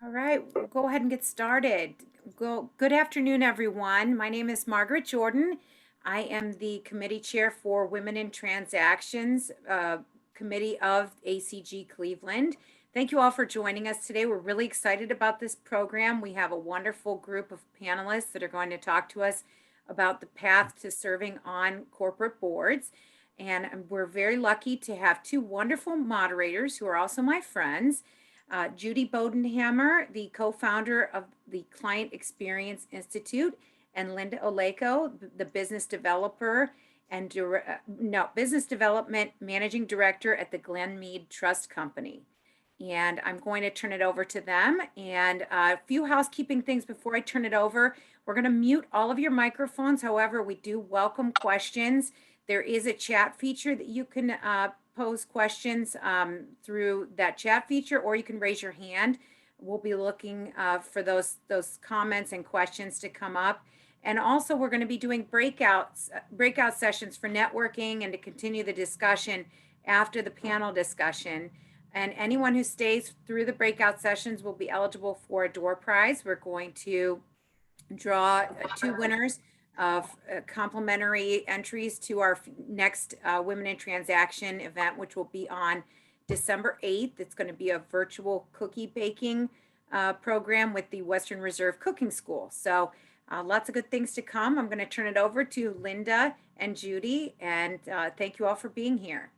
All right, we'll go ahead and get started. Good afternoon, everyone. My name is Margaret Jordan. I am the committee chair for Women in Transactions Committee of ACG Cleveland. Thank you all for joining us today. We're really excited about this program. We have a wonderful group of panelists that are going to talk to us about the path to serving on corporate boards. And we're very lucky to have two wonderful moderators who are also my friends. Judy Bodenhamer, the co-founder of the Client Experience Institute, and Linda Olejko, the business developer and business development managing director at the Glen Mead Trust Company. And I'm going to turn it over to them. And a few housekeeping things before I turn it over. We're going to mute all of your microphones. However, we do welcome questions. There is a chat feature that you can pose questions through that chat feature, or you can raise your hand. We'll be looking for those comments and questions to come up. And also, we're going to be doing breakout sessions for networking and to continue the discussion after the panel discussion. And anyone who stays through the breakout sessions will be eligible for a door prize. We're going to draw two winners of complimentary entries to our next Women in Transaction event, which will be on December 8th. It's going to be a virtual cookie baking program with the Western Reserve Cooking School. So lots of good things to come. I'm going to turn it over to Linda and Judy, and thank you all for being here.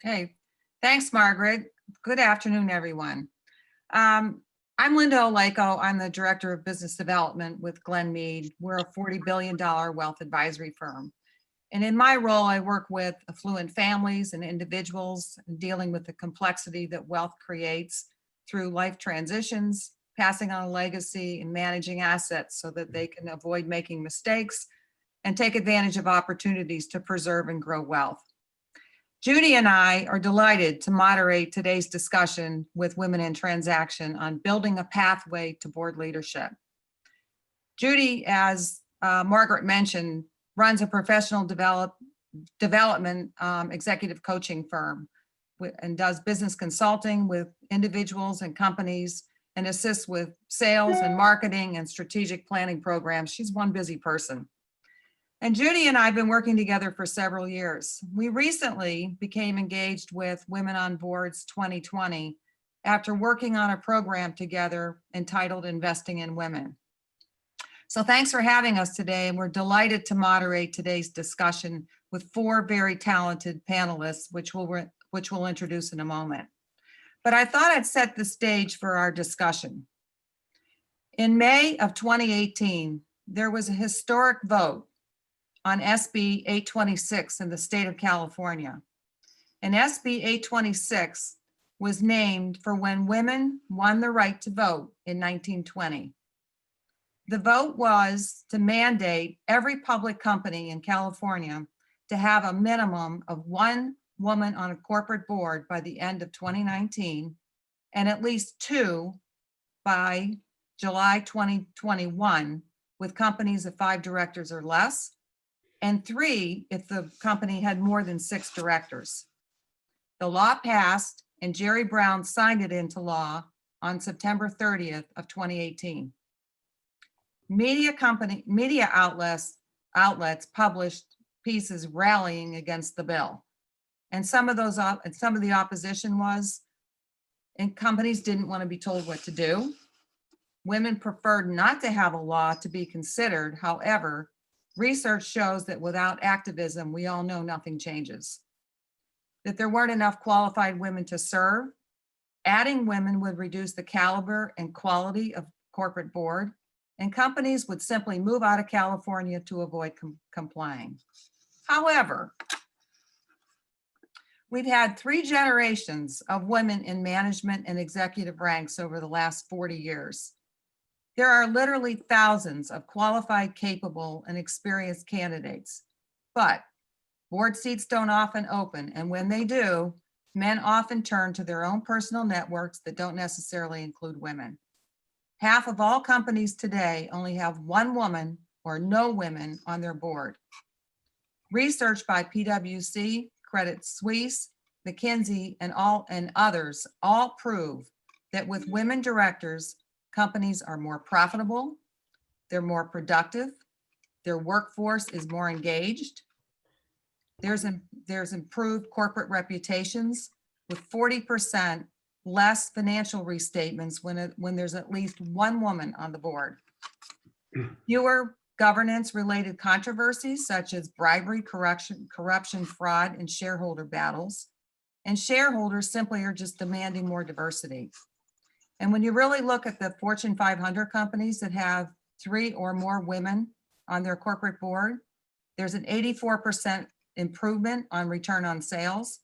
Okay, thanks, Margaret. Good afternoon, everyone. I'm Linda Olejko. I'm the Director of Business Development with Glen Mead. We're a $40 billion wealth advisory firm. And in my role, I work with affluent families and individuals dealing with the complexity that wealth creates through life transitions, passing on a legacy, and managing assets so that they can avoid making mistakes and take advantage of opportunities to preserve and grow wealth. Judy and I are delighted to moderate today's discussion with Women in Transaction on building a pathway to board leadership. Judy, as Margaret mentioned, runs a professional development executive coaching firm and does business consulting with individuals and companies and assists with sales and marketing and strategic planning programs. She's one busy person. And Judy and I have been working together for several years. We recently became engaged with Women on Boards 2020 after working on a program together entitled Investing in Women. So thanks for having us today. And we're delighted to moderate today's discussion with four very talented panelists, which we'll introduce in a moment. But I thought I'd set the stage for our discussion. In May of 2018, there was a historic vote on SB 826 in the state of California. And SB 826 was named for when women won the right to vote in 1920. The vote was to mandate every public company in California to have a minimum of one woman on a corporate board by the end of 2019, and at least two by July 2021, with companies of 5 directors or less, and 3 if the company had more than 6 directors. The law passed and Jerry Brown signed it into law on September 30th of 2018. Media outlets published pieces rallying against the bill. And some of the opposition was, and companies didn't want to be told what to do. Women preferred not to have a law to be considered. However, research shows that without activism, we all know nothing changes. That there weren't enough qualified women to serve. Adding women would reduce the caliber and quality of corporate board, and companies would simply move out of California to avoid complying. However, we've had 3 generations of women in management and executive ranks over the last 40 years. There are literally thousands of qualified, capable, and experienced candidates, but board seats don't often open, and when they do, men often turn to their own personal networks that don't necessarily include women. Half of all companies today only have 1 woman or no women on their board. Research by PwC, Credit Suisse, McKinsey, and others all prove that with women directors, companies are more profitable, they're more productive, their workforce is more engaged, there's improved corporate reputations with 40% less financial restatements when there's at least one woman on the board. Fewer governance-related controversies such as bribery, corruption, fraud, and shareholder battles. And shareholders simply are just demanding more diversity. And when you really look at the Fortune 500 companies that have 3 or more women on their corporate board, there's an 84% improvement on return on sales,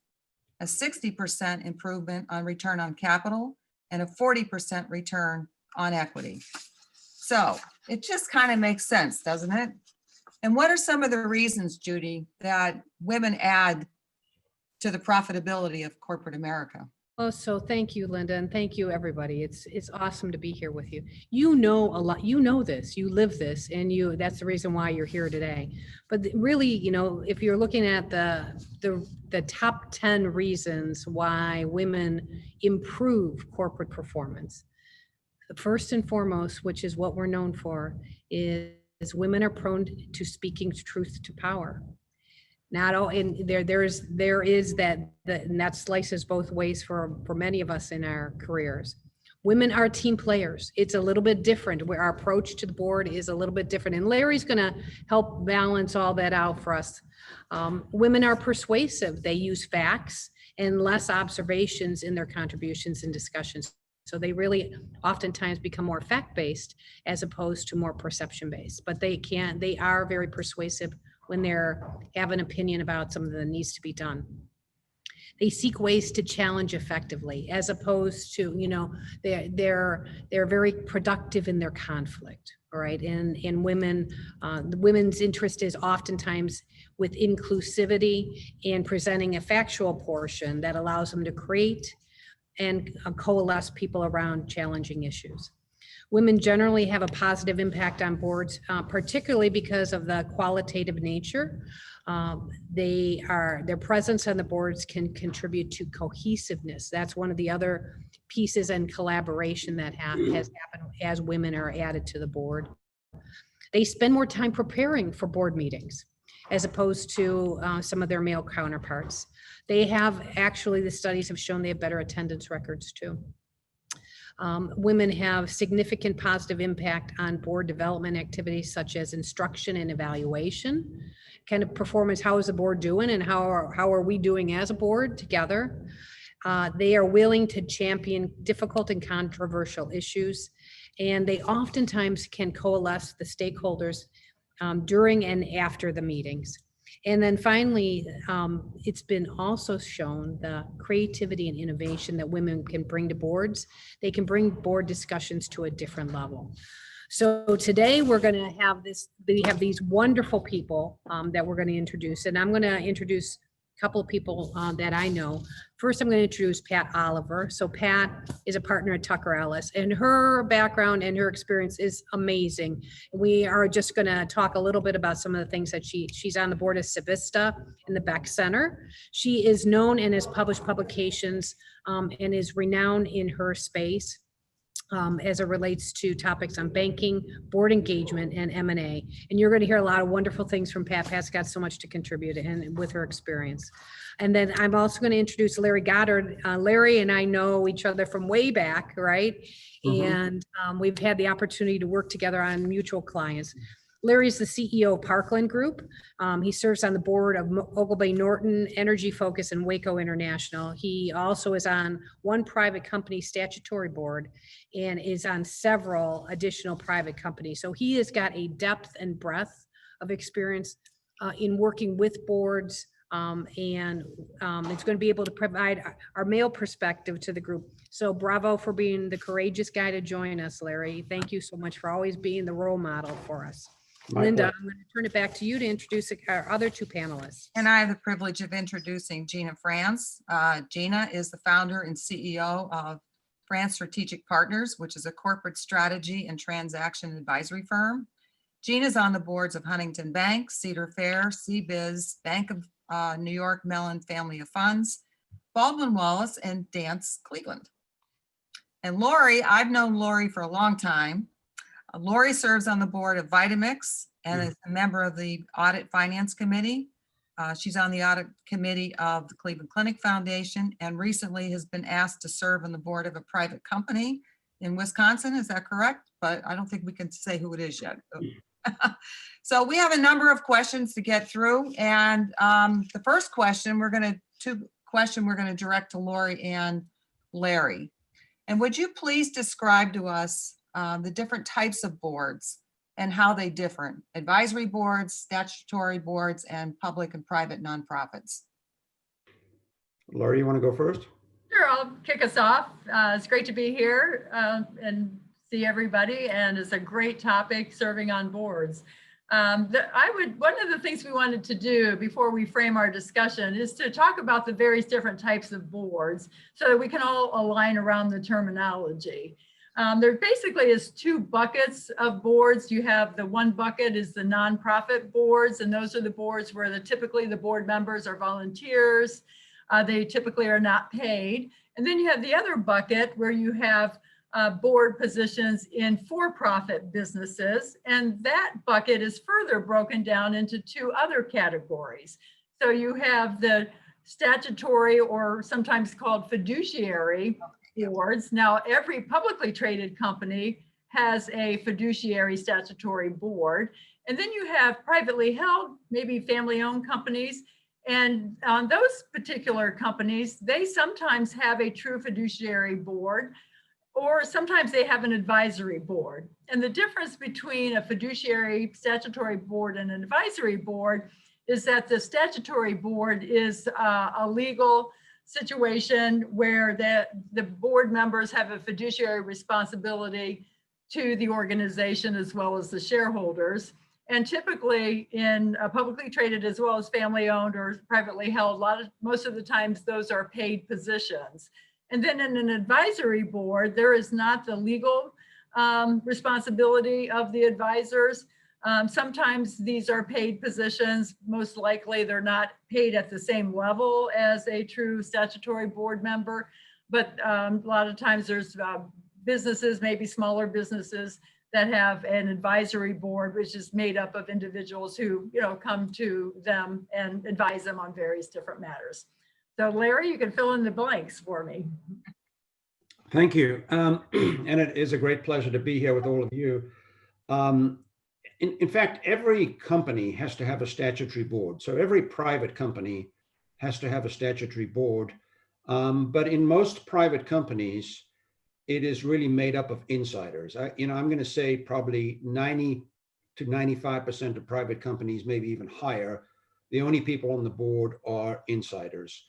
a 60% improvement on return on capital, and a 40% return on equity. So it just kind of makes sense, doesn't it? And what are some of the reasons, Judy, that women add to the profitability of corporate America? Oh, so thank you, Linda, and thank you, everybody. It's awesome to be here with you. You know a lot, you know this, you live this, and that's the reason why you're here today. But really, you know, if you're looking at the top 10 reasons why women improve corporate performance, the first and foremost, which is what we're known for, is women are prone to speaking truth to power. Not all, and there is that, and that slices both ways for many of us in our careers. Women are team players. It's a little bit different, where our approach to the board is a little bit different. And Larry's gonna help balance all that out for us. Women are persuasive. They use facts and less observations in their contributions and discussions. So they really oftentimes become more fact-based as opposed to more perception-based, but they are very persuasive when they have an opinion about something that needs to be done. They seek ways to challenge effectively, as opposed to, you know, they're very productive in their conflict, all right? And women, the women's interest is oftentimes with inclusivity and presenting a factual portion that allows them to create and coalesce people around challenging issues. Women generally have a positive impact on boards, particularly because of the qualitative nature. Their presence on the boards can contribute to cohesiveness. That's one of the other pieces and collaboration that has happened as women are added to the board. They spend more time preparing for board meetings as opposed to some of their male counterparts. They have, actually, the studies have shown they have better attendance records too. Women have significant positive impact on board development activities such as instruction and evaluation, kind of performance, how is the board doing and how are we doing as a board together. They are willing to champion difficult and controversial issues, and they oftentimes can coalesce the stakeholders during and after the meetings. And then finally, it's been also shown the creativity and innovation that women can bring to boards. They can bring board discussions to a different level. So today we're going to have we have these wonderful people that we're going to introduce, and I'm going to introduce a couple of people that I know. First, I'm going to introduce Pat Oliver. So Pat is a partner at Tucker Ellis, and her background and her experience is amazing. We are just going to talk a little bit about some of the things that she's on the board of Civista in the Beck Center. She is known and has published publications and is renowned in her space as it relates to topics on banking, board engagement, and M&A. And you're going to hear a lot of wonderful things from Pat. Pat's got so much to contribute and with her experience. And then I'm also going to introduce Larry Goddard. Larry and I know each other from way back, right? Mm-hmm. And we've had the opportunity to work together on mutual clients. Larry's the CEO of Parkland Group. He serves on the board of Ogilvy Norton, Energy Focus, and Waco International. He also is on one private company statutory board and is on several additional private companies. So he has got a depth and breadth of experience in working with boards, and it's going to be able to provide our male perspective to the group. So bravo for being the courageous guy to join us, Larry. Thank you so much for always being the role model for us. Linda, I'm going to turn it back to you to introduce our other two panelists. And I have the privilege of introducing Gina France. Gina is the founder and CEO of France Strategic Partners, which is a corporate strategy and transaction advisory firm. Gina's on the boards of Huntington Bank, Cedar Fair, CBiz, Bank of New York Mellon Family of Funds, Baldwin Wallace, and Dance Cleveland. And Lori, I've known Lori for a long time. Lori serves on the board of Vitamix and is a member of the Audit Finance Committee. She's on the audit committee of the Cleveland Clinic Foundation and recently has been asked to serve on the board of a private company in Wisconsin. Is that correct? But I don't think we can say who it is yet. So we have a number of questions to get through. And the first question, we're going to direct to Lori and Larry. And would you please describe to us the different types of boards and how they differ? Advisory boards, statutory boards, and public and private nonprofits. Laurie, you want to go first? Sure, I'll kick us off. It's great to be here and see everybody, and it's a great topic, serving on boards. One of the things we wanted to do before we frame our discussion is to talk about the various different types of boards so that we can all align around the terminology. There basically is two buckets of boards. You have the one bucket is the nonprofit boards, and those are the boards where typically the board members are volunteers. They typically are not paid. And then you have the other bucket where you have board positions in for-profit businesses. And that bucket is further broken down into two other categories. So you have the statutory, or sometimes called fiduciary boards. Now, every publicly traded company has a fiduciary statutory board. And then you have privately held, maybe family-owned companies. And on those particular companies, they sometimes have a true fiduciary board, or sometimes they have an advisory board. And the difference between a fiduciary statutory board and an advisory board is that the statutory board is a legal situation where the board members have a fiduciary responsibility to the organization as well as the shareholders. And typically in publicly traded as well as family owned or privately held, most of the times those are paid positions. And then in an advisory board, there is not the legal responsibility of the advisors. Sometimes these are paid positions. Most likely they're not paid at the same level as a true statutory board member, but a lot of times there's businesses, maybe smaller businesses, that have an advisory board, which is made up of individuals who, come to them and advise them on various different matters. So Larry, you can fill in the blanks for me. Thank you. And it is a great pleasure to be here with all of you. In fact, every company has to have a statutory board. So every private company has to have a statutory board. But in most private companies, it is really made up of insiders. I'm going to say probably 90 to 95% of private companies, maybe even higher. The only people on the board are insiders.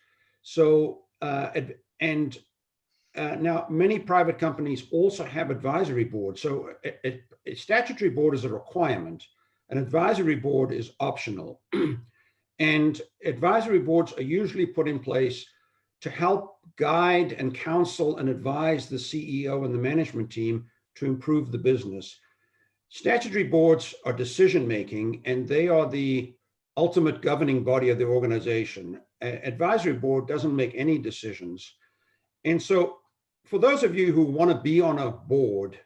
So, now many private companies also have advisory boards. So a statutory board is a requirement. An advisory board is optional. And advisory boards are usually put in place to help guide and counsel and advise the CEO and the management team to improve the business. Statutory boards are decision-making, and they are the ultimate governing body of the organization. Advisory board doesn't make any decisions. And so for those of you who want to be on a board,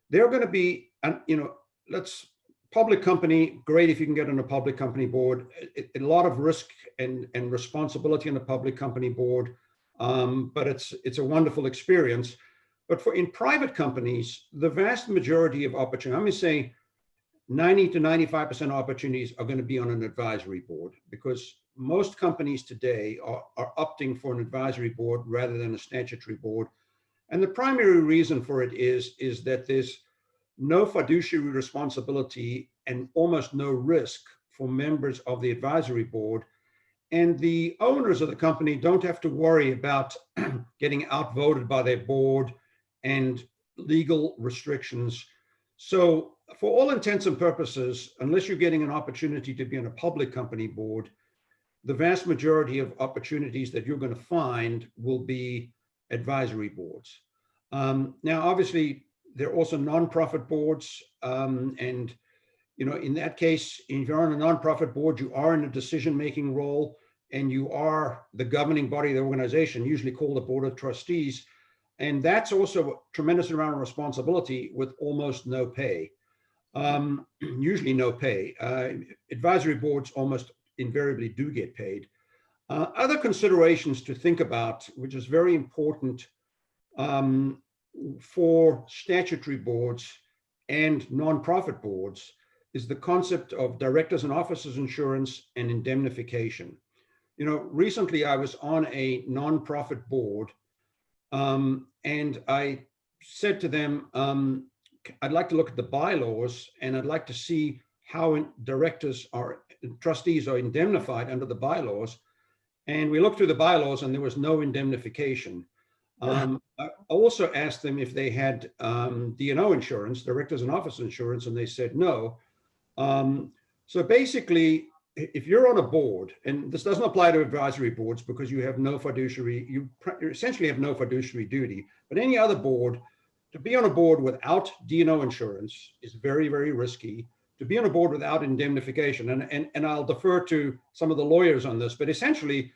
they're going to be, public company, great if you can get on a public company board. A lot of risk and responsibility on a public company board, but it's a wonderful experience. But in private companies, the vast majority of opportunities, I'm going to say 90 to 95% opportunities are going to be on an advisory board, because most companies today are opting for an advisory board rather than a statutory board. And the primary reason for it is that there's no fiduciary responsibility and almost no risk for members of the advisory board. And the owners of the company don't have to worry about getting outvoted by their board and legal restrictions. So for all intents and purposes, unless you're getting an opportunity to be on a public company board, the vast majority of opportunities that you're going to find will be advisory boards. Now, obviously, there are also nonprofit boards. And, in that case, if you're on a nonprofit board, you are in a decision-making role and you are the governing body of the organization, usually called the board of trustees. And that's also a tremendous amount of responsibility with almost no pay. Usually no pay. Advisory boards almost invariably do get paid. Other considerations to think about, which is very important for statutory boards and nonprofit boards, is the concept of directors and officers insurance and indemnification. You know, recently I was on a nonprofit board, and I said to them, I'd like to look at the bylaws and I'd like to see how trustees are indemnified under the bylaws. And we looked through the bylaws and there was no indemnification. I also asked them if they had D&O insurance, directors and officers insurance, and they said no. So basically, if you're on a board, and this doesn't apply to advisory boards because you have no fiduciary, you essentially have no fiduciary duty, but any other board, to be on a board without D&O insurance is very, very risky. To be on a board without indemnification, and I'll defer to some of the lawyers on this, but essentially,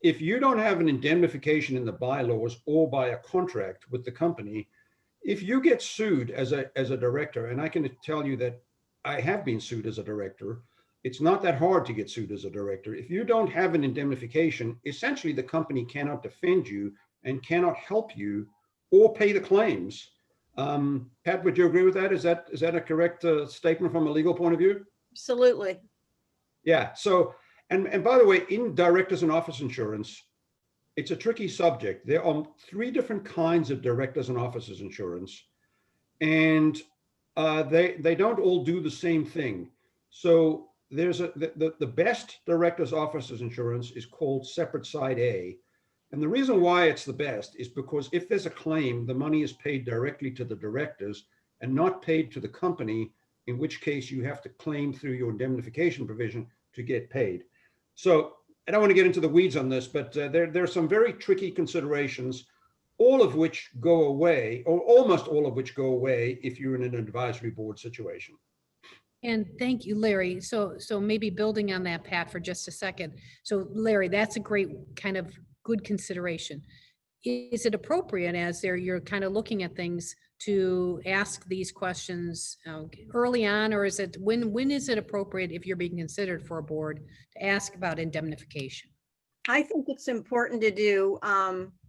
if you don't have an indemnification in the bylaws or by a contract with the company, if you get sued as a director, and I can tell you that I have been sued as a director, it's not that hard to get sued as a director. If you don't have an indemnification, essentially the company cannot defend you and cannot help you or pay the claims. Pat, would you agree with that? Is that a correct statement from a legal point of view? Absolutely. Yeah. So, and by the way, in directors and office insurance, it's a tricky subject. There are 3 different kinds of directors and officers insurance, and they don't all do the same thing. So there's the best directors officers insurance is called separate side A. And the reason why it's the best is because if there's a claim, the money is paid directly to the directors and not paid to the company, in which case you have to claim through your indemnification provision to get paid. So I don't want to get into the weeds on this, but there are some very tricky considerations, all of which go away, or almost all of which go away if you're in an advisory board situation. And thank you, Larry. So maybe building on that, Pat, for just a second. So Larry, that's a great kind of good consideration. Is it appropriate as you're kind of looking at things to ask these questions early on, or is it when is it appropriate if you're being considered for a board to ask about indemnification? I think it's important to do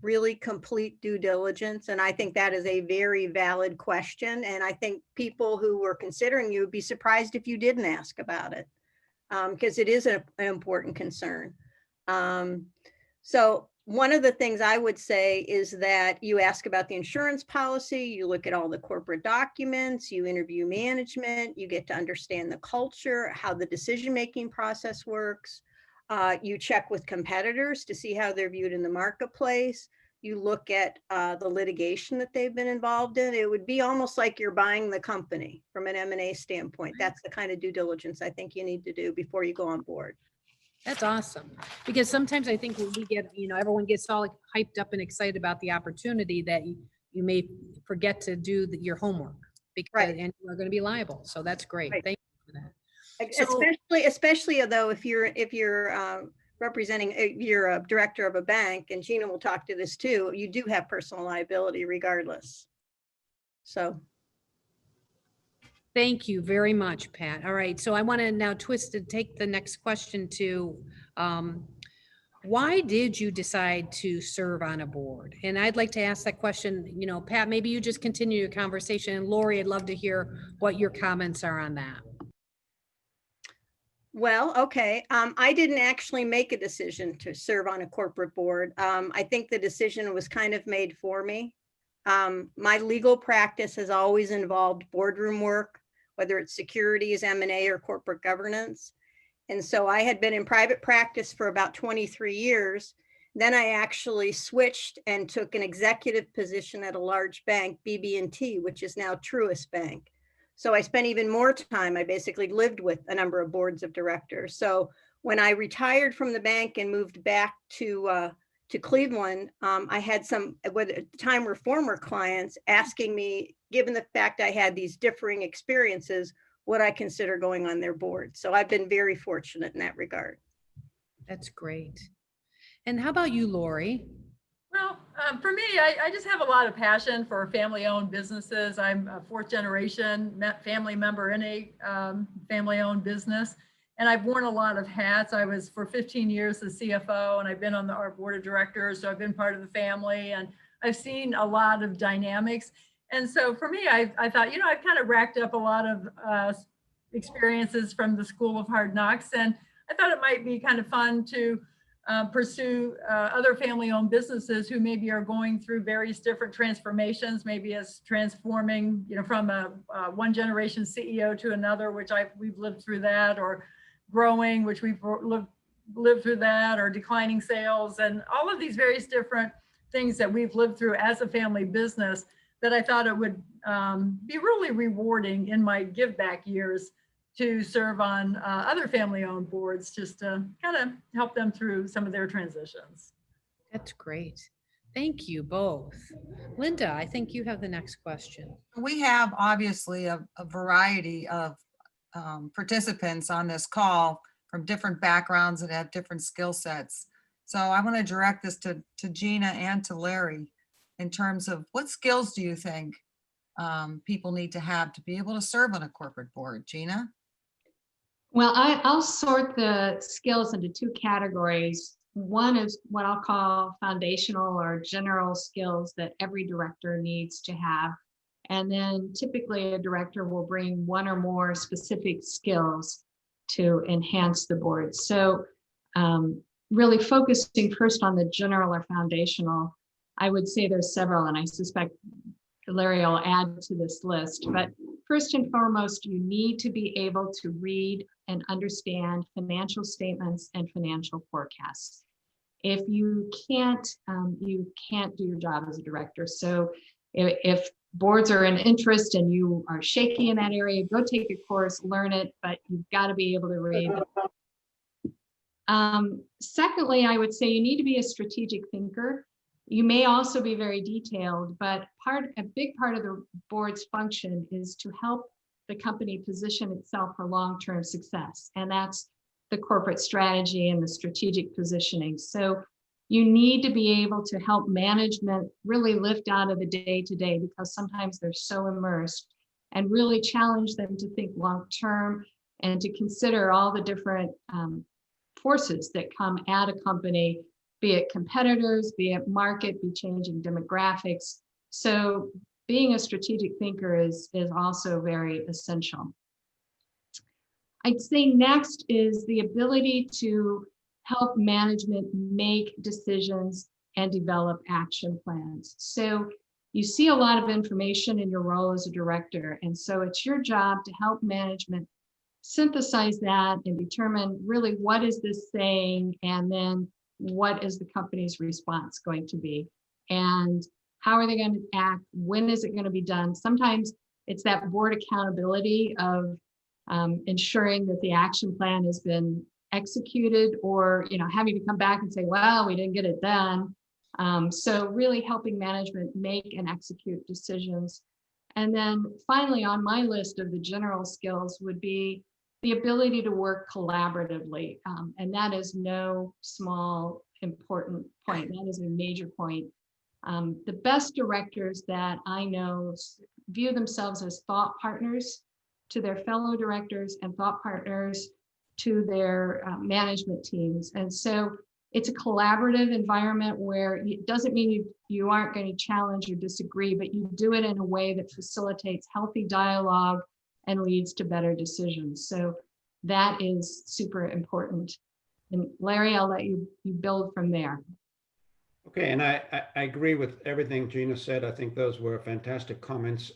really complete due diligence. And I think that is a very valid question. And I think people who were considering you would be surprised if you didn't ask about it, because it is an important concern. So one of the things I would say is that you ask about the insurance policy, you look at all the corporate documents, you interview management, you get to understand the culture, how the decision-making process works. You check with competitors to see how they're viewed in the marketplace. You look at the litigation that they've been involved in. It would be almost like you're buying the company from an M&A standpoint. That's the kind of due diligence I think you need to do before you go on board. That's awesome. Because sometimes I think when we get, everyone gets all hyped up and excited about the opportunity that you may forget to do your homework because Right. and you're going to be liable. So that's great. Right. Thank you for that. So- Especially though, if you're representing, you're a director of a bank, and Gina will talk to this too, you do have personal liability regardless. So. Thank you very much, Pat. All right, so I want to now take the next question to, why did you decide to serve on a board? And I'd like to ask that question, Pat, maybe you just continue your conversation. And Lori, I'd love to hear what your comments are on that. Well, okay. I didn't actually make a decision to serve on a corporate board. I think the decision was kind of made for me. My legal practice has always involved boardroom work, whether it's securities, M&A, or corporate governance. And so I had been in private practice for about 23 years. Then I actually switched and took an executive position at a large bank, BB&T, which is now Truist Bank. So I spent even more time. I basically lived with a number of boards of directors. So when I retired from the bank and moved back to Cleveland, I had some, at the time were former clients asking me, given the fact I had these differing experiences, would I consider going on their board? So I've been very fortunate in that regard. That's great. And how about you, Lori? Well, For me, I just have a lot of passion for family-owned businesses. I'm a fourth generation family member in a family-owned business, and I've worn a lot of hats. I was for 15 years the CFO, and I've been on our board of directors, so I've been part of the family, and I've seen a lot of dynamics. And so for me, I thought, you know, I've kind of racked up a lot of experiences from the School of Hard Knocks, and I thought it might be kind of fun to pursue other family-owned businesses who maybe are going through various different transformations, maybe as transforming, you know, from a one generation CEO to another, which we've lived through that, or growing, which we've lived through that, or declining sales, and all of these various different things that we've lived through as a family business, that I thought it would be really rewarding in my give back years to serve on other family-owned boards, just to kind of help them through some of their transitions. That's great. Thank you both. Linda, I think you have the next question. We have obviously a variety of participants on this call from different backgrounds and have different skill sets. So I want to direct this to Gina and to Larry in terms of what skills do you think people need to have to be able to serve on a corporate board? Gina? Well, I'll sort the skills into two categories. One is what I'll call foundational or general skills that every director needs to have. And then typically a director will bring one or more specific skills to enhance the board. So really focusing first on the general or foundational, I would say there's several, and I suspect Larry will add to this list. But first and foremost, you need to be able to read and understand financial statements and financial forecasts. If you can't do your job as a director. So if boards are an interest and you are shaky in that area, go take a course, learn it, but you've got to be able to read. Secondly, I would say you need to be a strategic thinker. You may also be very detailed, but a big part of the board's function is to help the company position itself for long-term success. And that's the corporate strategy and the strategic positioning. So you need to be able to help management really lift out of the day-to-day, because sometimes they're so immersed, and really challenge them to think long-term and to consider all the different forces that come at a company, be it competitors, be it market, be changing demographics. So being a strategic thinker is also very essential. I'd say next is the ability to help management make decisions and develop action plans. So you see a lot of information in your role as a director, and so it's your job to help management synthesize that and determine really what is this saying, and then what is the company's response going to be, and how are they going to act? When is it going to be done? Sometimes it's that board accountability of ensuring that the action plan has been executed, or having to come back and say, well, we didn't get it done. So really helping management make and execute decisions. And then finally, on my list of the general skills would be the ability to work collaboratively. And that is no small important point. That is a major point. The best directors that I know view themselves as thought partners to their fellow directors and thought partners to their management teams. And so it's a collaborative environment where it doesn't mean you aren't going to challenge or disagree, but you do it in a way that facilitates healthy dialogue and leads to better decisions. So that is super important. And Larry, I'll let you build from there. Okay, and I agree with everything Gina said. I think those were fantastic comments.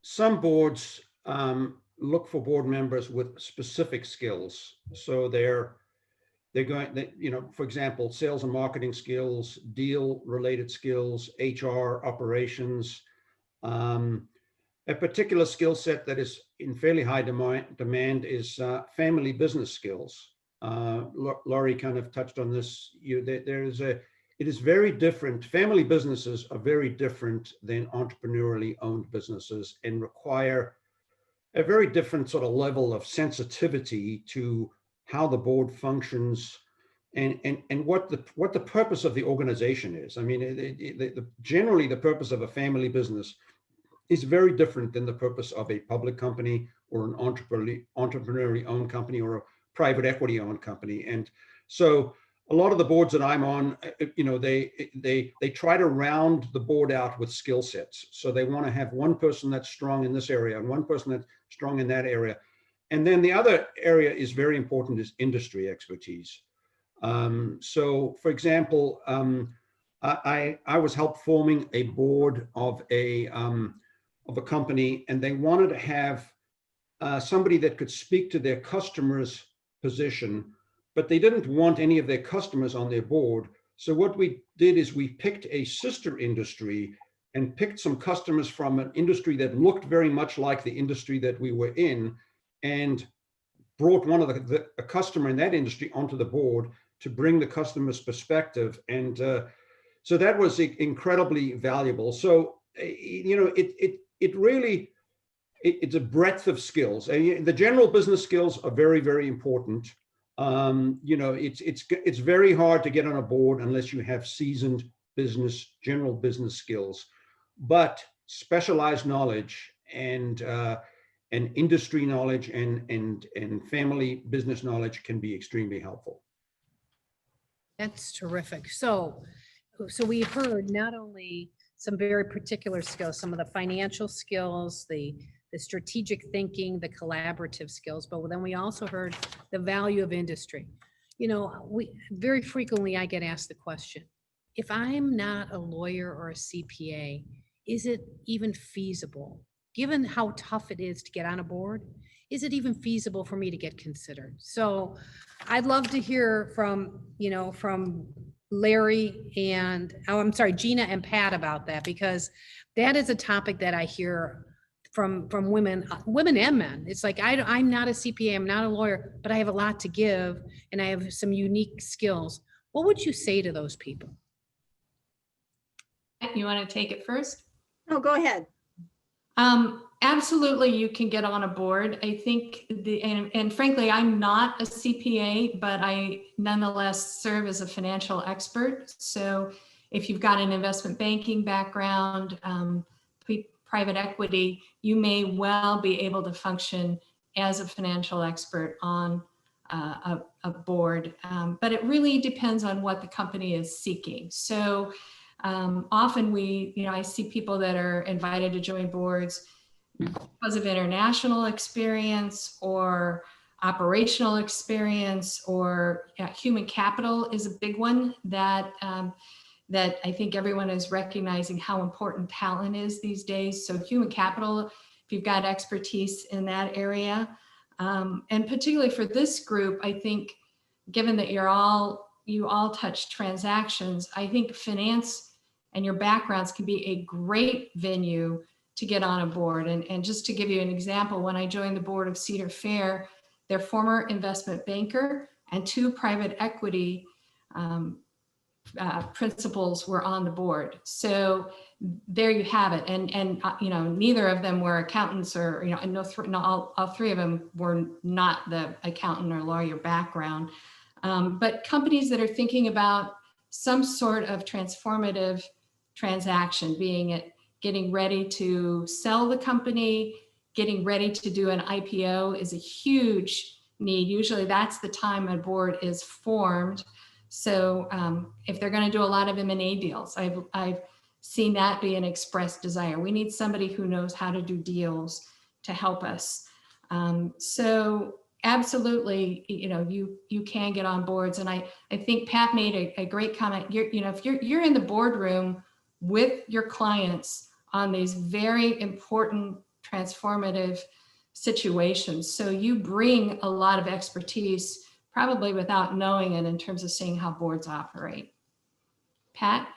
Some boards look for board members with specific skills. So they're going, for example, sales and marketing skills, deal related skills, HR, operations. A particular skill set that is in fairly high demand is family business skills. Laurie kind of touched on this. It is very different. Family businesses are very different than entrepreneurially owned businesses, and require a very different sort of level of sensitivity to how the board functions, and what the purpose of the organization is. I mean, generally the purpose of a family business is very different than the purpose of a public company or an entrepreneurially owned company or a private equity owned company. And so a lot of the boards that I'm on, you know, they try to round the board out with skill sets. So they want to have one person that's strong in this area and one person that's strong in that area. And then the other area is very important, is industry expertise. So for example, I was helped forming a board of a company, and they wanted to have somebody that could speak to their customers' position, but they didn't want any of their customers on their board. So what we did is we picked a sister industry and picked some customers from an industry that looked very much like the industry that we were in, and brought one of a customer in that industry onto the board to bring the customer's perspective. And so that was incredibly valuable. So, you know, it really, it's a breadth of skills. The general business skills are very, very important. You know, it's very hard to get on a board unless you have seasoned general business skills, but specialized knowledge and industry knowledge and family business knowledge can be extremely helpful. That's terrific. So we heard not only some very particular skills, some of the financial skills, the strategic thinking, the collaborative skills, but then we also heard the value of industry. You know, very frequently I get asked the question, if I'm not a lawyer or a CPA, is it even feasible? Given how tough it is to get on a board, is it even feasible for me to get considered? So I'd love to hear from, you know, from Larry and, Gina and Pat about that, because that is a topic that I hear from women and men. It's like, I'm not a CPA, I'm not a lawyer, but I have a lot to give and I have some unique skills. What would you say to those people? You want to take it first? No, go ahead. Absolutely, you can get on a board. I think and frankly, I'm not a CPA, but I nonetheless serve as a financial expert. So if you've got an investment banking background, private equity, you may well be able to function as a financial expert on a board. But it really depends on what the company is seeking. So often I see people that are invited to join boards because of international experience or operational experience, or human capital is a big one that I think everyone is recognizing how important talent is these days. So human capital, if you've got expertise in that area, and particularly for this group, I think given that you all touch transactions, I think finance and your backgrounds can be a great venue to get on a board. And just to give you an example, when I joined the board of Cedar Fair, their former investment banker and 2 private equity principals were on the board. So there you have it. And neither of them were accountants, or all 3 of them were not the accountant or lawyer background. But companies that are thinking about some sort of transformative transaction, being it getting ready to sell the company, getting ready to do an IPO, is a huge need. Usually that's the time a board is formed. So if they're going to do a lot of M&A deals, I've seen that be an expressed desire. We need somebody who knows how to do deals to help us. So absolutely, you can get on boards. And I think Pat made a great comment. If you're in the boardroom with your clients on these very important transformative situations, so you bring a lot of expertise, probably without knowing it, in terms of seeing how boards operate. Pat?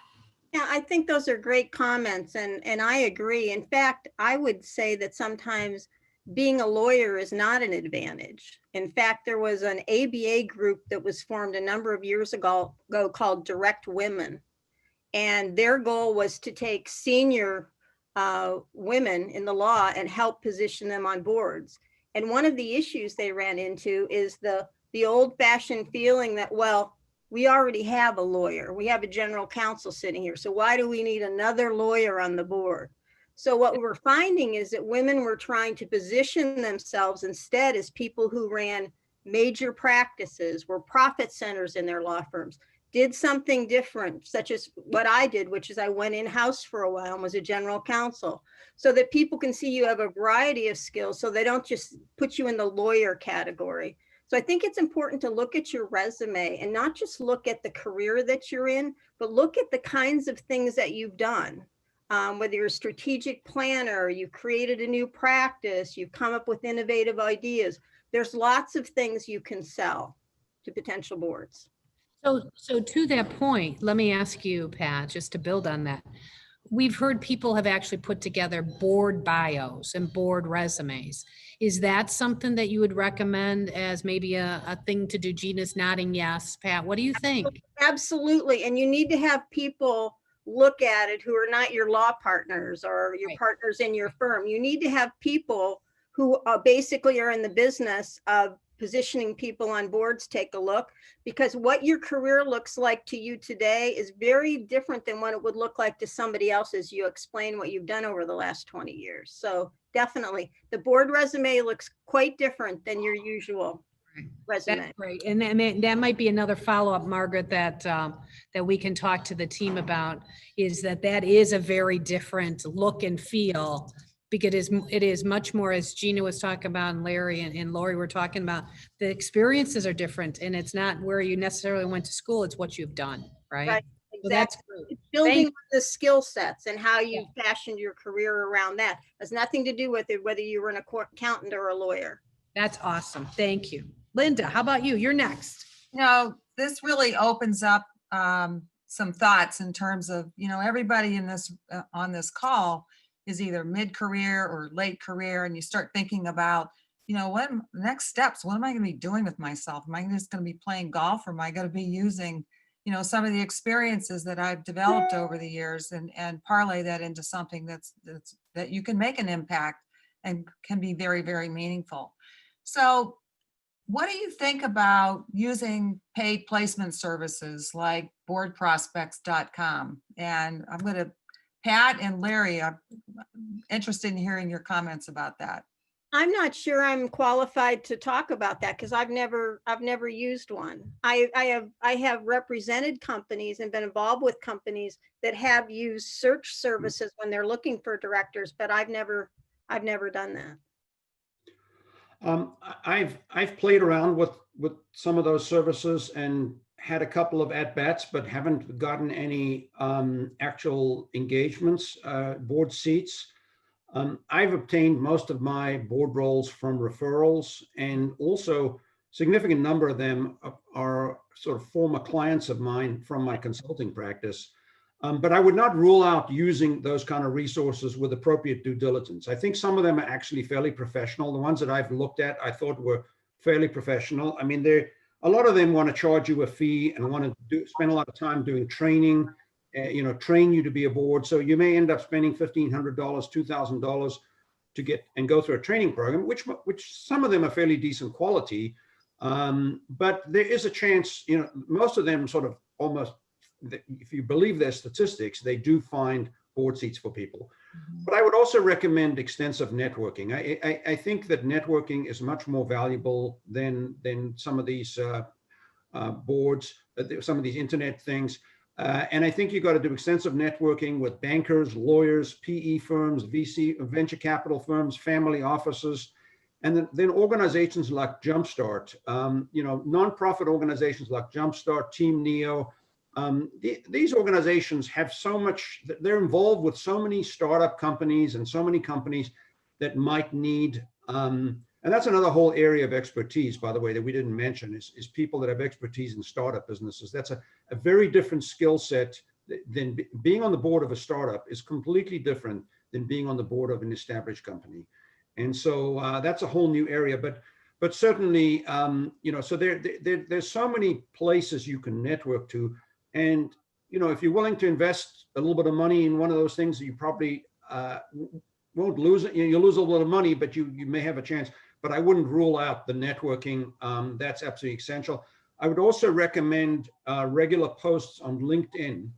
Yeah, I think those are great comments, and I agree. In fact, I would say that sometimes being a lawyer is not an advantage. In fact, there was an ABA group that was formed a number of years ago called Direct Women. And their goal was to take senior women in the law and help position them on boards. And one of the issues they ran into is the old-fashioned feeling that, well, We already have a lawyer. We have a general counsel sitting here. So why do we need another lawyer on the board? So what we're finding is that women were trying to position themselves instead as people who ran major practices, were profit centers in their law firms, did something different, such as what I did, which is I went in-house for a while and was a general counsel, so that people can see you have a variety of skills, so they don't just put you in the lawyer category. So I think it's important to look at your resume and not just look at the career that you're in, but look at the kinds of things that you've done. Whether you're a strategic planner, you've created a new practice, you've come up with innovative ideas. There's lots of things you can sell to potential boards. So to that point, let me ask you, Pat, just to build on that. We've heard people have actually put together board bios and board resumes. Is that something that you would recommend as maybe a thing to do? Gina's nodding yes. Pat, what do you think? Absolutely. And you need to have people look at it who are not your law partners or your Right. partners in your firm. You need to have people who basically are in the business of positioning people on boards take a look, because what your career looks like to you today is very different than what it would look like to somebody else as you explain what you've done over the last 20 years. So definitely the board resume looks quite different than your usual resume. That's great. And that might be another follow-up, Margaret, that that we can talk to the team about, is that is a very different look and feel, because it is much more, as Gina was talking about, and Larry and Lori were talking about, the experiences are different, and it's not where you necessarily went to school, it's what you've done, right? Right, So that's exactly. great. It's building Thank- the skill sets and how you fashioned your career around that. Has nothing to do with it, whether you were an accountant or a lawyer. That's awesome. Thank you. Linda, how about you? You're next. This really opens up some thoughts in terms of, everybody in this on this call is either mid-career or late career, and you start thinking about, what next steps? What am I going to be doing with myself? Am I just going to be playing golf, or am I going to be using, some of the experiences that I've developed over the years and parlay that into something that you can make an impact and can be very, very meaningful. So what do you think about using paid placement services like boardprospects.com? And I'm going to, Pat and Larry, I'm interested in hearing your comments about that. I'm not sure I'm qualified to talk about that because I've never used one. I have represented companies and been involved with companies that have used search services when they're looking for directors, but I've never done that. I've played around with some of those services and had a couple of at-bats, but haven't gotten any actual engagements, board seats. I've obtained most of my board roles from referrals, and also significant number of them are sort of former clients of mine from my consulting practice. But I would not rule out using those kind of resources with appropriate due diligence. I think some of them are actually fairly professional. The ones that I've looked at, I thought were fairly professional. I mean, a lot of them want to charge you a fee and want to spend a lot of time doing training, train you to be a board. So you may end up spending $1,500, $2,000 to get and go through a training program, which some of them are fairly decent quality. But there is a chance, most of them sort of almost, if you believe their statistics, they do find board seats for people. But I would also recommend extensive networking. I think that networking is much more valuable than some of these boards, some of these internet things. And I think you've got to do extensive networking with bankers, lawyers, PE firms, VC, venture capital firms, family offices, and then organizations like Jumpstart, nonprofit organizations like Jumpstart, Team Neo. These organizations have so much, they're involved with so many startup companies and so many companies that might need, and that's another whole area of expertise, by the way, that we didn't mention, is people that have expertise in startup businesses. That's a very different skill set than being on the board of a startup is completely different than being on the board of an established company. And so that's a whole new area, but certainly, so there's so many places you can network to. And, if you're willing to invest a little bit of money in one of those things, you probably won't lose it. You'll lose a little bit of money, but you may have a chance. But I wouldn't rule out the networking. That's absolutely essential. I would also recommend regular posts on LinkedIn.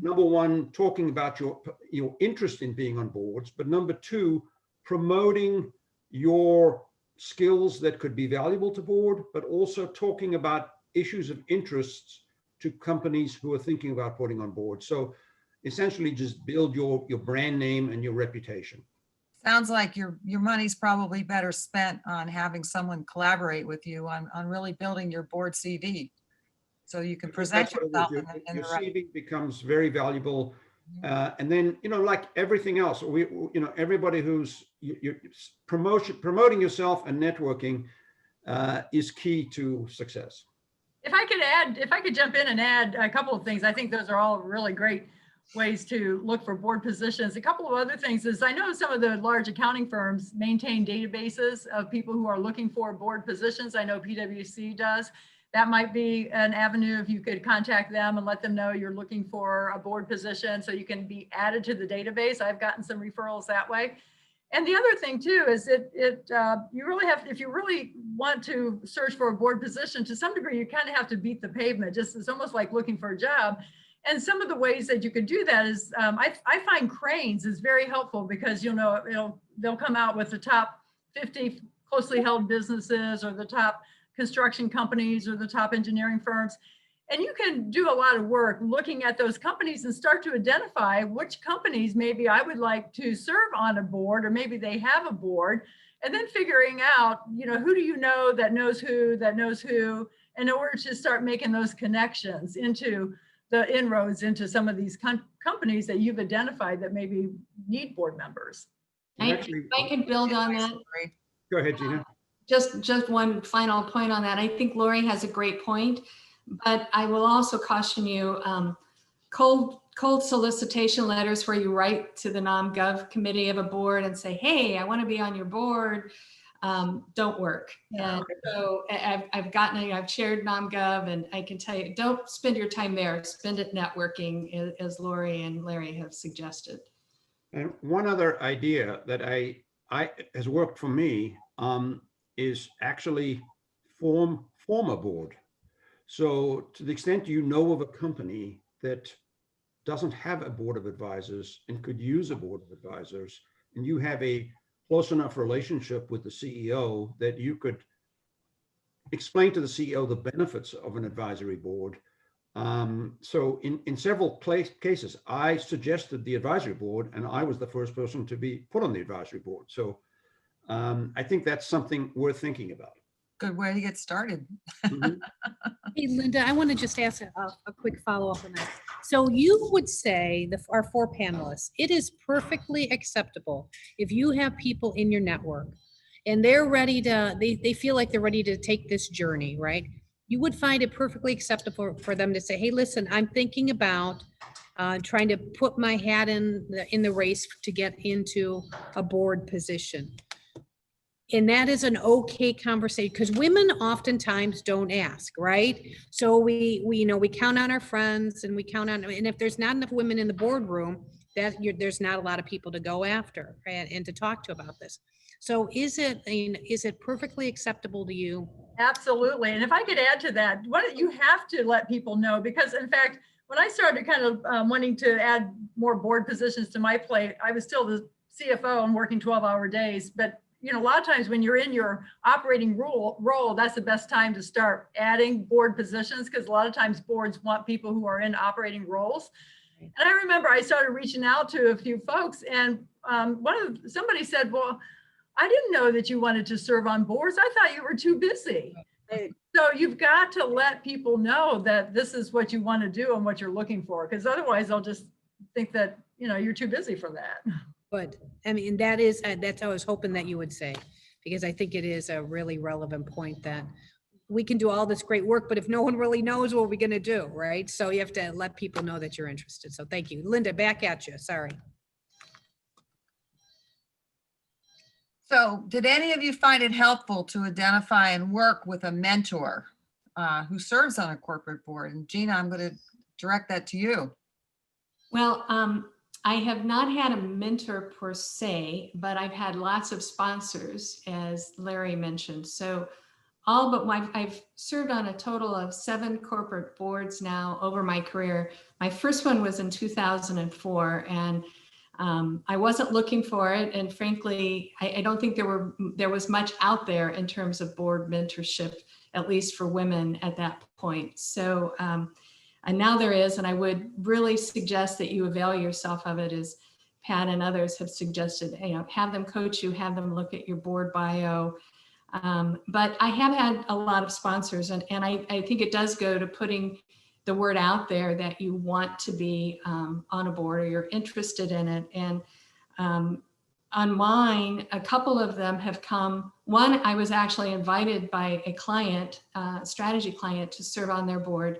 Number one, talking about your interest in being on boards, but number two, promoting your skills that could be valuable to board, but also talking about issues of interest to companies who are thinking about putting on board. So essentially just build your brand name and your reputation. Sounds like your money's probably better spent on having someone collaborate with you on really building your board CV. So you can present That's what it is. yourself Your in the right. CV becomes very valuable. And then, like everything else, everybody who's promoting yourself and networking is key to success. If I could jump in and add a couple of things, I think those are all really great ways to look for board positions. A couple of other things is I know some of the large accounting firms maintain databases of people who are looking for board positions. I know PwC does. That might be an avenue if you could contact them and let them know you're looking for a board position so you can be added to the database. I've gotten some referrals that way. And the other thing too is you really have, if you really want to search for a board position, to some degree, you kind of have to beat the pavement. Just it's almost like looking for a job. And some of the ways that you could do that is, I find Cranes is very helpful because they'll come out with the top 50 closely held businesses or the top construction companies or the top engineering firms. And you can do a lot of work looking at those companies and start to identify which companies maybe I would like to serve on a board, or maybe they have a board, and then figuring out, who do you know that knows who, in order to start making those connections into the inroads into some of these companies that you've identified that maybe need board members. I can build on that. Go ahead, Gina. Just one final point on that. I think Lori has a great point, but I will also caution you, cold solicitation letters where you write to the NomGov committee of a board and say, hey, I want to be on your board, don't work. And so I've shared NomGov, and I can tell you, don't spend your time there, spend it networking, as Lori and Larry have suggested. And one other idea that has worked for me is actually form a board. So to the extent you know of a company that doesn't have a board of advisors and could use a board of advisors, and you have a close enough relationship with the CEO that you could explain to the CEO the benefits of an advisory board. So in several cases, I suggested the advisory board, and I was the first person to be put on the advisory board. So I think that's something worth thinking about. Good way to get started. Mhm. Hey, Linda, I want to just ask a quick follow-up on that. So you would say, our four panelists, it is perfectly acceptable if you have people in your network and they're ready to, they feel like they're ready to take this journey, right? You would find it perfectly acceptable for them to say, hey, listen, I'm thinking about trying to put my hat in the race to get into a board position. And that is an okay conversation, because women oftentimes don't ask, right? So we count on our friends, and we count on, and if there's not enough women in the boardroom, there's not a lot of people to go after, right, and to talk to about this. So is it perfectly acceptable to you? Absolutely. And if I could add to that, you have to let people know, because in fact, when I started kind of wanting to add more board positions to my plate, I was still the CFO and working 12-hour days, but a lot of times when you're in your operating role, that's the best time to start adding board positions, because a lot of times boards want people who are in operating roles. And I remember I started reaching out to a few folks, and somebody said, well, I didn't know that you wanted to serve on boards. I thought you were too busy. So you've got to let people know that this is what you want to do and what you're looking for, because otherwise they'll just think that, you're too busy for that. Good. I mean, that's what I was hoping that you would say, because I think it is a really relevant point that we can do all this great work, but if no one really knows, what are we going to do, right? So you have to let people know that you're interested. So thank you. Linda, back at you. Sorry. So did any of you find it helpful to identify and work with a mentor who serves on a corporate board? And Gina, I'm going to direct that to you. Well, I have not had a mentor per se, but I've had lots of sponsors, as Larry mentioned. So I've served on a total of 7 corporate boards now over my career. My first one was in 2004, and I wasn't looking for it. And frankly, I don't think there was much out there in terms of board mentorship, at least for women at that point. So, and now there is, and I would really suggest that you avail yourself of it, as Pat and others have suggested. Have them coach you, have them look at your board bio. But I have had a lot of sponsors, and I think it does go to putting the word out there that you want to be on a board or you're interested in it. And on mine, a couple of them have come. One, I was actually invited by a client, strategy client, to serve on their board.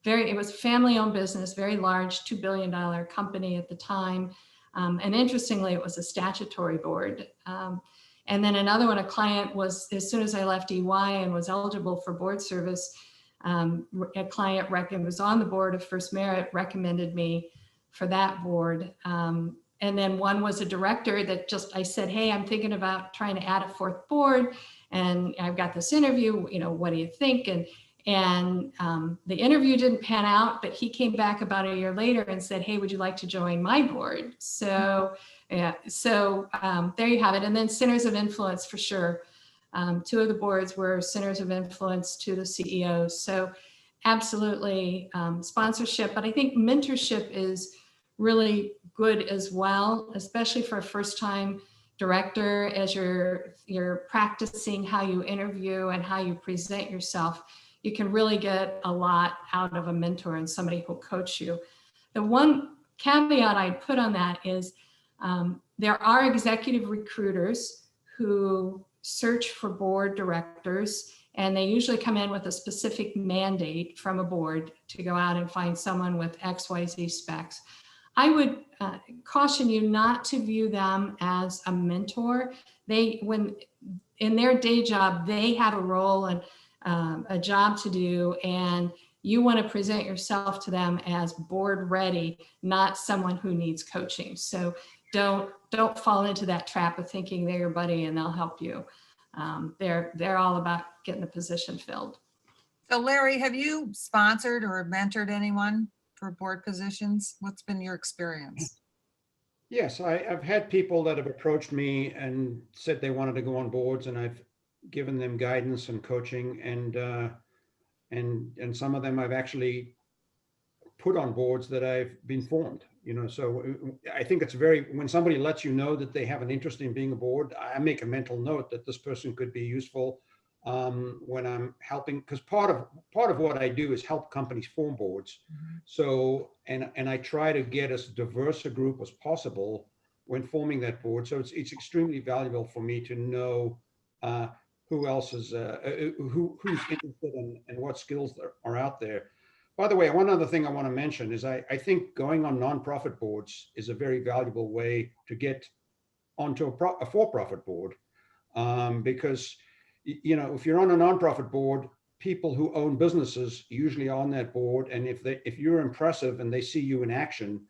It was a family-owned business, very large, $2 billion company at the time. And interestingly, it was a statutory board. And then another one, a client was, as soon as I left EY and was eligible for board service, a client was on the board of First Merit, recommended me for that board. And then one was a director that I said, hey, I'm thinking about trying to add a 4th board, and I've got this interview, what do you think? And the interview didn't pan out, but he came back about a year later and said, hey, would you like to join my board? So yeah, so there you have it. And then centers of influence, for sure. 2 of the boards were centers of influence to the CEOs. So absolutely sponsorship, but I think mentorship is really good as well, especially for a first-time director, as you're practicing how you interview and how you present yourself. You can really get a lot out of a mentor and somebody who'll coach you. The one caveat I'd put on that is there are executive recruiters who search for board directors, and they usually come in with a specific mandate from a board to go out and find someone with XYZ specs. I would caution you not to view them as a mentor. When in their day job, they have a role and a job to do, and you want to present yourself to them as board ready, not someone who needs coaching. So don't fall into that trap of thinking they're your buddy and they'll help you. They're all about getting the position filled. So Larry, have you sponsored or mentored anyone for board positions? What's been your experience? Yes, I've had people that have approached me and said they wanted to go on boards, and I've given them guidance and coaching, and some of them I've actually put on boards that I've been formed. So I think it's when somebody lets you know that they have an interest in being a board, I make a mental note that this person could be useful when I'm helping, because part of what I do is help companies form boards. Mm-hmm. So, and I try to get as diverse a group as possible when forming that board. So it's extremely valuable for me to know who else is, who's interested and what skills are out there. By the way, one other thing I want to mention is I think going on nonprofit boards is a very valuable way to get onto a for-profit board, because if you're on a nonprofit board, people who own businesses usually are on that board, and if you're impressive and they see you in action,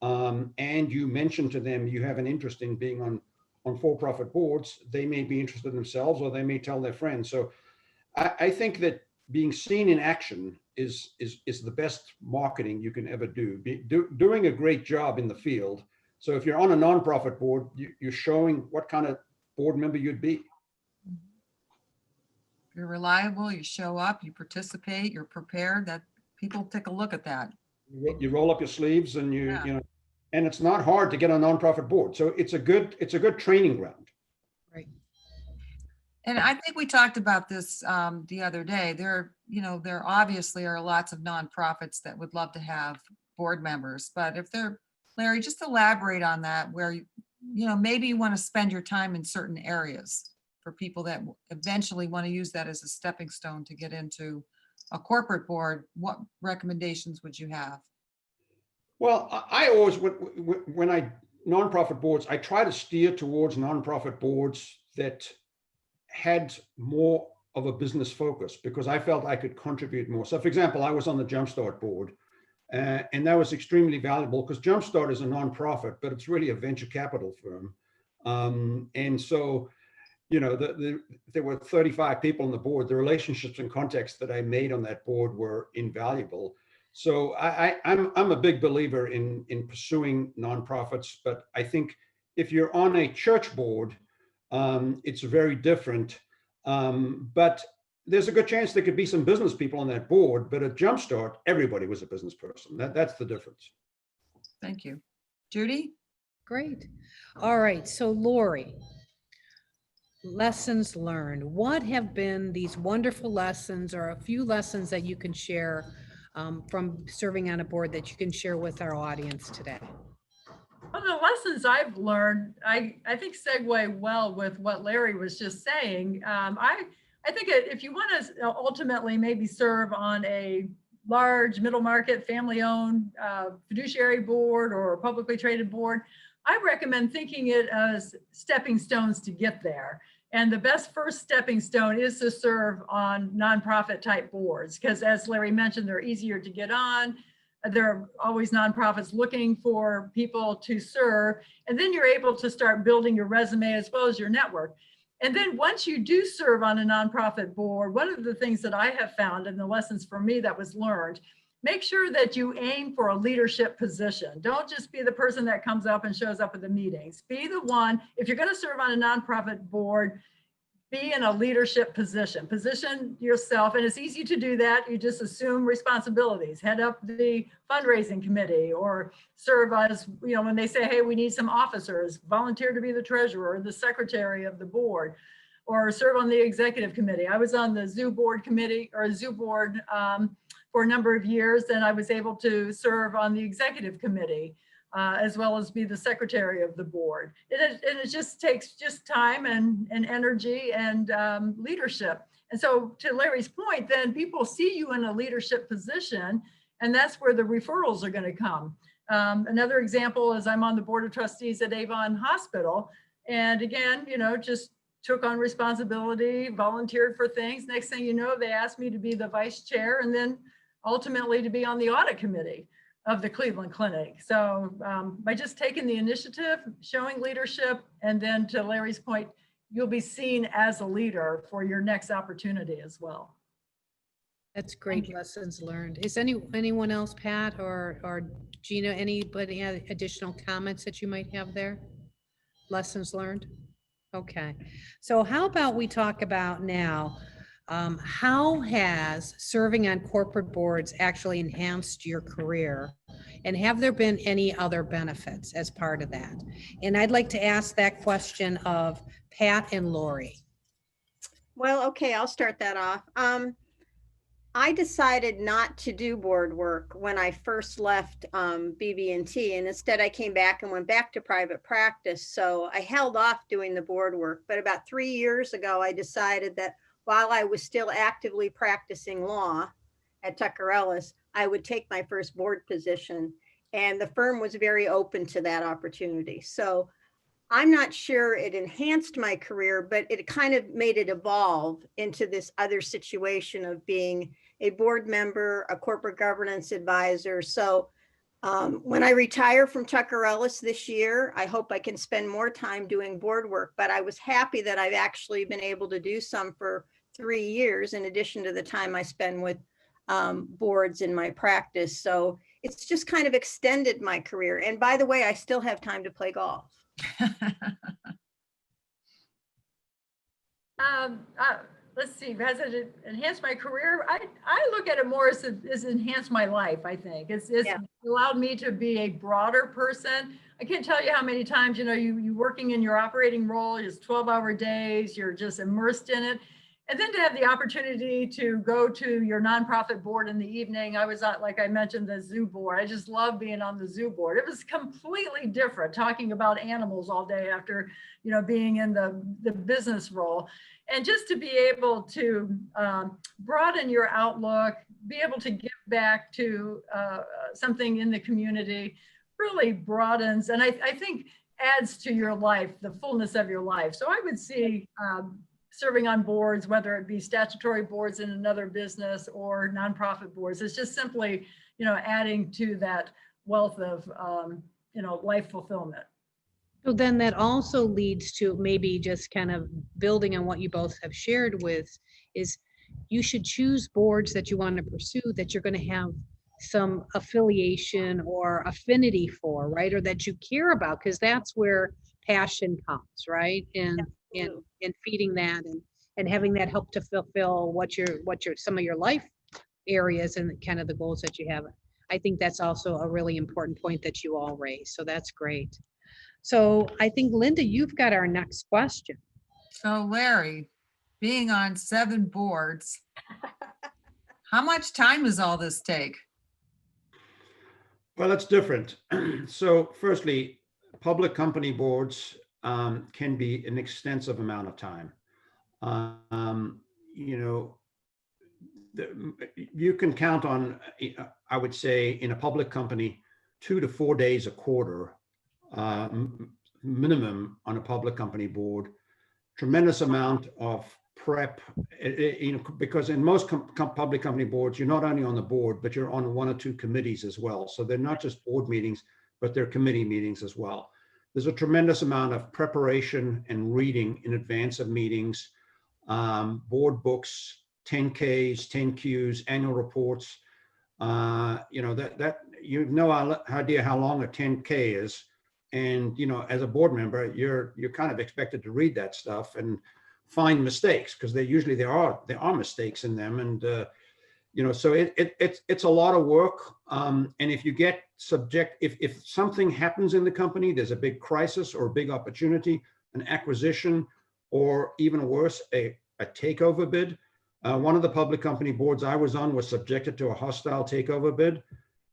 and you mention to them you have an interest in being on for-profit boards, they may be interested themselves, or they may tell their friends. So I think that being seen in action is the best marketing you can ever do. Doing a great job in the field. So if you're on a nonprofit board, you're showing what kind of board member you'd be. You're reliable, you show up, you participate, you're prepared, that people take a look at that. You roll up your sleeves, and Yeah. and it's not hard to get on a nonprofit board. So it's a good training ground. Right. And I think we talked about this the other day. There obviously are lots of nonprofits that would love to have board members, but if they're, Larry, just elaborate on that, where maybe you want to spend your time in certain areas for people that eventually want to use that as a stepping stone to get into a corporate board. What recommendations would you have? Well, I always, when nonprofit boards, I try to steer towards nonprofit boards that had more of a business focus, because I felt I could contribute more. So for example, I was on the Jumpstart board, and that was extremely valuable, because Jumpstart is a nonprofit, but it's really a venture capital firm. And so you know, there were 35 people on the board. The relationships and contacts that I made on that board were invaluable. So I'm a big believer in pursuing nonprofits, but I think if you're on a church board, it's very different. But there's a good chance there could be some business people on that board, but at Jumpstart, everybody was a business person. That's the difference. Thank you. Judy? Great. All right, so Lori, lessons learned. What have been these wonderful lessons or a few lessons that you can share from serving on a board that you can share with our audience today? Well, the lessons I've learned, I think segue well with what Larry was just saying. I think if you want to ultimately maybe serve on a large middle market, family-owned fiduciary board or a publicly traded board, I recommend thinking it as stepping stones to get there. And the best first stepping stone is to serve on nonprofit type boards, because as Larry mentioned, they're easier to get on. There are always nonprofits looking for people to serve. And then you're able to start building your resume as well as your network. And then once you do serve on a nonprofit board, one of the things that I have found and the lessons for me that was learned, make sure that you aim for a leadership position. Don't just be the person that comes up and shows up at the meetings. Be the one, if you're going to serve on a nonprofit board, be in a leadership position. Position yourself, and it's easy to do that. You just assume responsibilities, head up the fundraising committee, or serve as, you know, when they say, hey, we need some officers, volunteer to be the treasurer or the secretary of the board, or serve on the executive committee. I was on the zoo board committee or zoo board for a number of years, and I was able to serve on the executive committee. As well as be the secretary of the board. It just takes just time and energy and leadership. And so to Larry's point, then people see you in a leadership position, and that's where the referrals are going to come. Another example is I'm on the board of trustees at Avon Hospital. And again, you know, just took on responsibility, volunteered for things. Next thing you know, they asked me to be the vice chair and then ultimately to be on the audit committee of the Cleveland Clinic. So by just taking the initiative, showing leadership, and then to Larry's point, you'll be seen as a leader for your next opportunity as well. That's great lessons learned. Is anyone else, Pat or Gina, anybody have additional comments that you might have there? Lessons learned? Okay. So how about we talk about now, how has serving on corporate boards actually enhanced your career? And have there been any other benefits as part of that? And I'd like to ask that question of Pat and Lori. Well, okay, I'll start that off. I decided not to do board work when I first left BB&T, and instead I came back and went back to private practice. So I held off doing the board work. But about 3 years ago, I decided that while I was still actively practicing law at Tucker Ellis, I would take my first board position. And the firm was very open to that opportunity. So I'm not sure it enhanced my career, but it kind of made it evolve into this other situation of being a board member, a corporate governance advisor. So when I retire from Tucker Ellis this year, I hope I can spend more time doing board work, but I was happy that I've actually been able to do some for 3 years in addition to the time I spend with boards in my practice. So it's just kind of extended my career. And by the way, I still have time to play golf. Let's see, has it enhanced my career? I look at it more as enhanced my life, I think. It's allowed me to be a broader person. I can't tell you how many times, you know, you working in your operating role, it's 12-hour days, you're just immersed in it. And then to have the opportunity to go to your nonprofit board in the evening. I was on, like I mentioned, the zoo board. I just love being on the zoo board. It was completely different talking about animals all day after, you know, being in the business role. And just to be able to broaden your outlook, be able to give back to something in the community really broadens, and I think adds to your life, the fullness of your life. So I would see serving on boards, whether it be statutory boards in another business or nonprofit boards, it's just simply, you know, adding to that wealth of, you know, life fulfillment. So then that also leads to maybe just kind of building on what you both have shared with is you should choose boards that you want to pursue that you're going to have some affiliation or affinity for, right? Or that you care about, because that's where passion comes, right? And feeding that and having that help to fulfill what your some of your life areas and kind of the goals that you have. I think that's also a really important point that you all raised. So that's great. So I think, Linda, you've got our next question. So Larry, being on 7 boards, how much time does all this take? Well, that's different. So firstly, public company boards can be an extensive amount of time. You know, you can count on, I would say, in a public company, 2 to 4 days a quarter minimum on a public company board. Tremendous amount of prep, you know, because in most public company boards, you're not only on the board, but you're on 1 or 2 committees as well. So they're not just board meetings, but they're committee meetings as well. There's a tremendous amount of preparation and reading in advance of meetings, board books, 10Ks, 10Qs, annual reports. You know, that you have no idea how long a 10K is. And, you know, as a board member, you're kind of expected to read that stuff and find mistakes, because there are mistakes in them. And, you know, so it's a lot of work. And if you get if something happens in the company, there's a big crisis or a big opportunity, an acquisition, or even worse, a takeover bid. One of the public company boards I was on was subjected to a hostile takeover bid.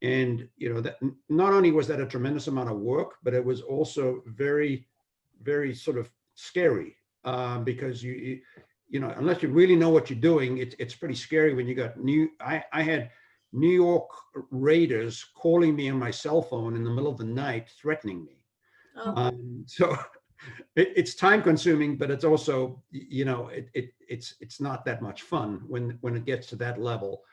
And, you know, that not only was that a tremendous amount of work, but it was also very, very sort of scary because you know, unless you really know what you're doing, it's pretty scary when you got I had New York raiders calling me on my cell phone in the middle of the night, threatening me. Oh. So it's time consuming, but it's also, you know, it's not that much fun when it gets to that level.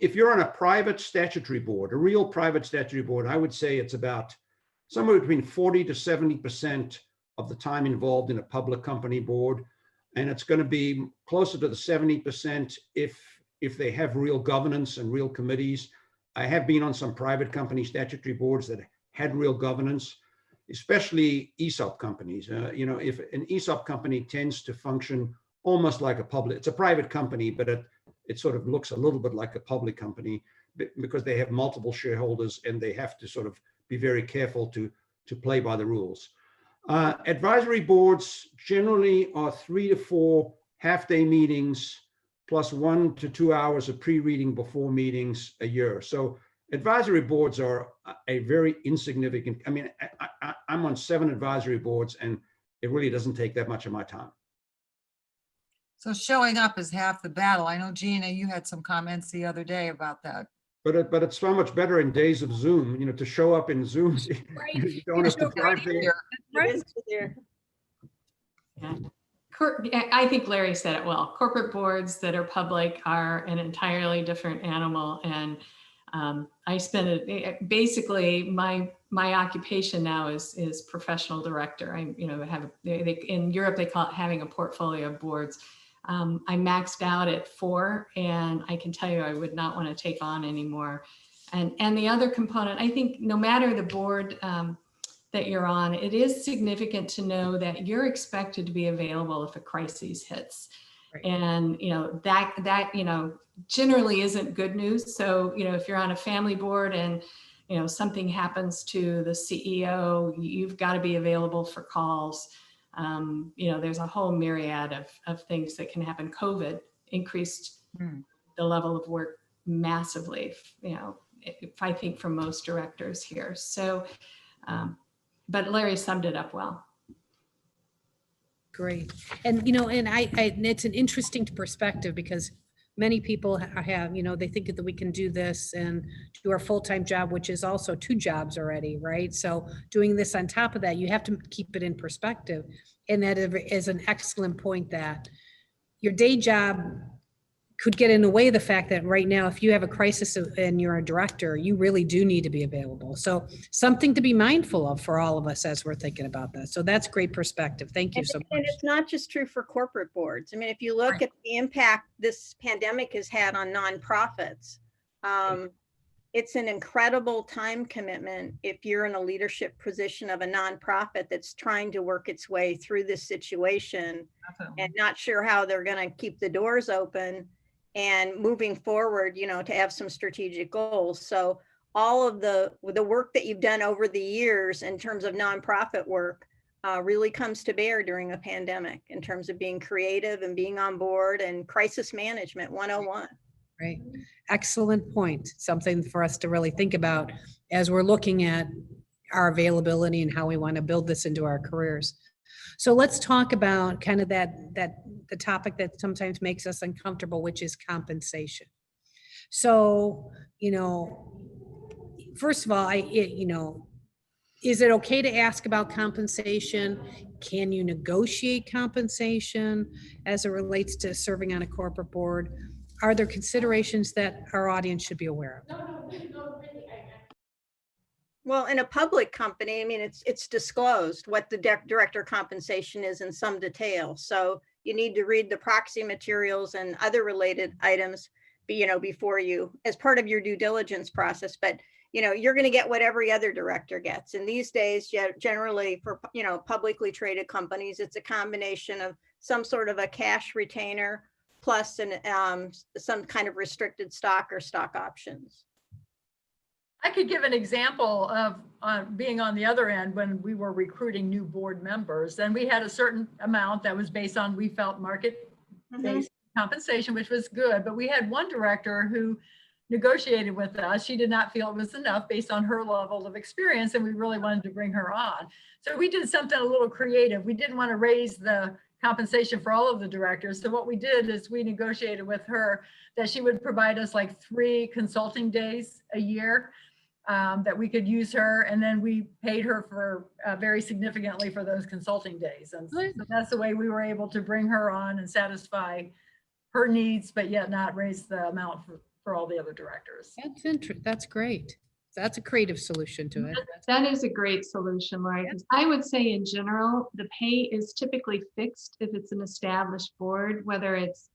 If you're on a private statutory board, a real private statutory board, I would say it's about somewhere between 40 to 70% of the time involved in a public company board. And it's going to be closer to the 70% if they have real governance and real committees. I have been on some private company statutory boards that had real governance, especially ESOP companies. You know, if an ESOP company tends to function almost like a public, it's a private company, but it sort of looks a little bit like a public company because they have multiple shareholders and they have to sort of be very careful to play by the rules. Advisory boards generally are 3 to 4 half-day meetings plus 1 to 2 hours of pre-reading before meetings a year. So advisory boards are a very insignificant, I mean, I'm on 7 advisory boards and it really doesn't take that much of my time. So showing up is half the battle. I know, Gina, you had some comments the other day about that. But it's so much better in days of Zoom, you know, to show up in Zoom. Right. You don't have to drive there. Right. It is there. Yeah. I think Larry said it well. Corporate boards that are public are an entirely different animal. And I spend it, basically my occupation now is professional director. I, you know, have in Europe, they call it having a portfolio of boards. I maxed out at 4, and I can tell you I would not want to take on anymore. And the other component, I think no matter the board that you're on, it is significant to know that you're expected to be available if a crisis hits. Right. And, you know, that, you know, generally isn't good news. So, you know, if you're on a family board and, you know, something happens to the CEO, you've got to be available for calls. You know, there's a whole myriad of things that can happen. COVID increased the level of work massively, you know, if I think for most directors here. So, but Larry summed it up well. Great. And, you know, and it's an interesting perspective because many people have, you know, they think that we can do this and do our full-time job, which is also 2 jobs already, right? So doing this on top of that, you have to keep it in perspective. And that is an excellent point that your day job could get in the way of the fact that right now, if you have a crisis and you're a director, you really do need to be available. So something to be mindful of for all of us as we're thinking about that. So that's great perspective. Thank you so And much. it's not just true for corporate boards. I mean, if you look Right. at the impact this pandemic has had on nonprofits, it's an incredible time commitment if you're in a leadership position of a nonprofit that's trying to work its way through this situation and not sure how they're going to keep the doors open and moving forward, you know, to have some strategic goals. So all of the work that you've done over the years in terms of nonprofit work really comes to bear during a pandemic in terms of being creative and being on board and crisis management 101. Right. Excellent point. Something for us to really think about as we're looking at our availability and how we want to build this into our careers. So let's talk about kind of the topic that sometimes makes us uncomfortable, which is compensation. So, you know, first of all, is it okay to ask about compensation? Can you negotiate compensation as it relates to serving on a corporate board? Are there considerations that our audience should be aware of? Well, in a public company, I mean, it's disclosed what the director compensation is in some detail. So you need to read the proxy materials and other related items, before you, as part of your due diligence process. But you're going to get what every other director gets. And these days, generally for publicly traded companies, it's a combination of some sort of a cash retainer plus some kind of restricted stock or stock options. I could give an example of being on the other end when we were recruiting new board members, and we had a certain amount that was based on, we felt, market-based compensation, which was good. But we had one director who negotiated with us. She did not feel it was enough based on her level of experience, and we really wanted to bring her on. So we did something a little creative. We didn't want to raise the compensation for all of the directors. So what we did is we negotiated with her that she would provide us like 3 consulting days a year that we could use her. And then we paid her for very significantly for those consulting days. And so that's the way we were able to bring her on and satisfy her needs, but yet not raise the amount for all the other directors. That's great. That's a creative solution to it. That is a great solution, Lori. Because I would say in general, the pay is typically fixed if it's an established board, whether it's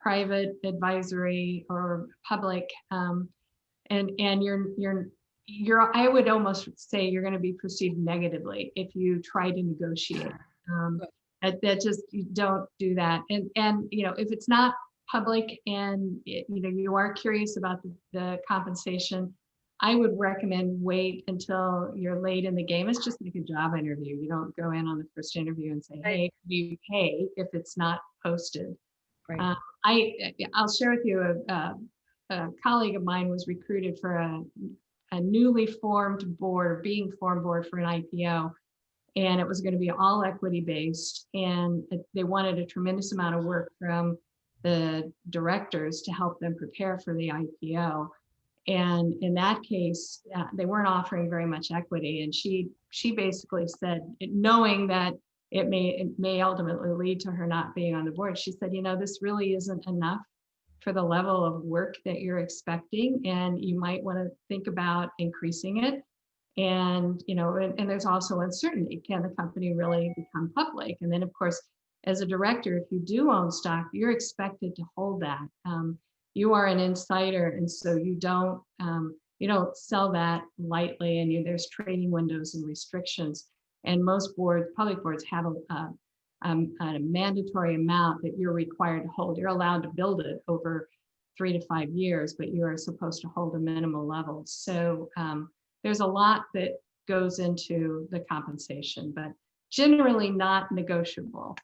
private, advisory, or public. And I would almost say you're going to be perceived negatively if you try to negotiate. That just, you don't do that. And if it's not public and you are curious about the compensation, I would recommend wait until you're late in the game. It's just like a job interview. You don't go in on the first interview and say, hey, you pay if it's not posted. Right. I'll share with you a colleague of mine was recruited for a newly formed board, being formed board for an IPO. And it was going to be all equity based. And they wanted a tremendous amount of work from the directors to help them prepare for the IPO. And in that case, they weren't offering very much equity. And she basically said, knowing that it may ultimately lead to her not being on the board, she said, this really isn't enough for the level of work that you're expecting. And you might want to think about increasing it. And, and there's also uncertainty. Can the company really become public? And then, of course, as a director, if you do own stock, you're expected to hold that. You are an insider, and so you don't sell that lightly. And there's trading windows and restrictions. And most boards, public boards, have a mandatory amount that you're required to hold. You're allowed to build it over 3 to 5 years, but you are supposed to hold a minimal level. So there's a lot that goes into the compensation, but generally not negotiable.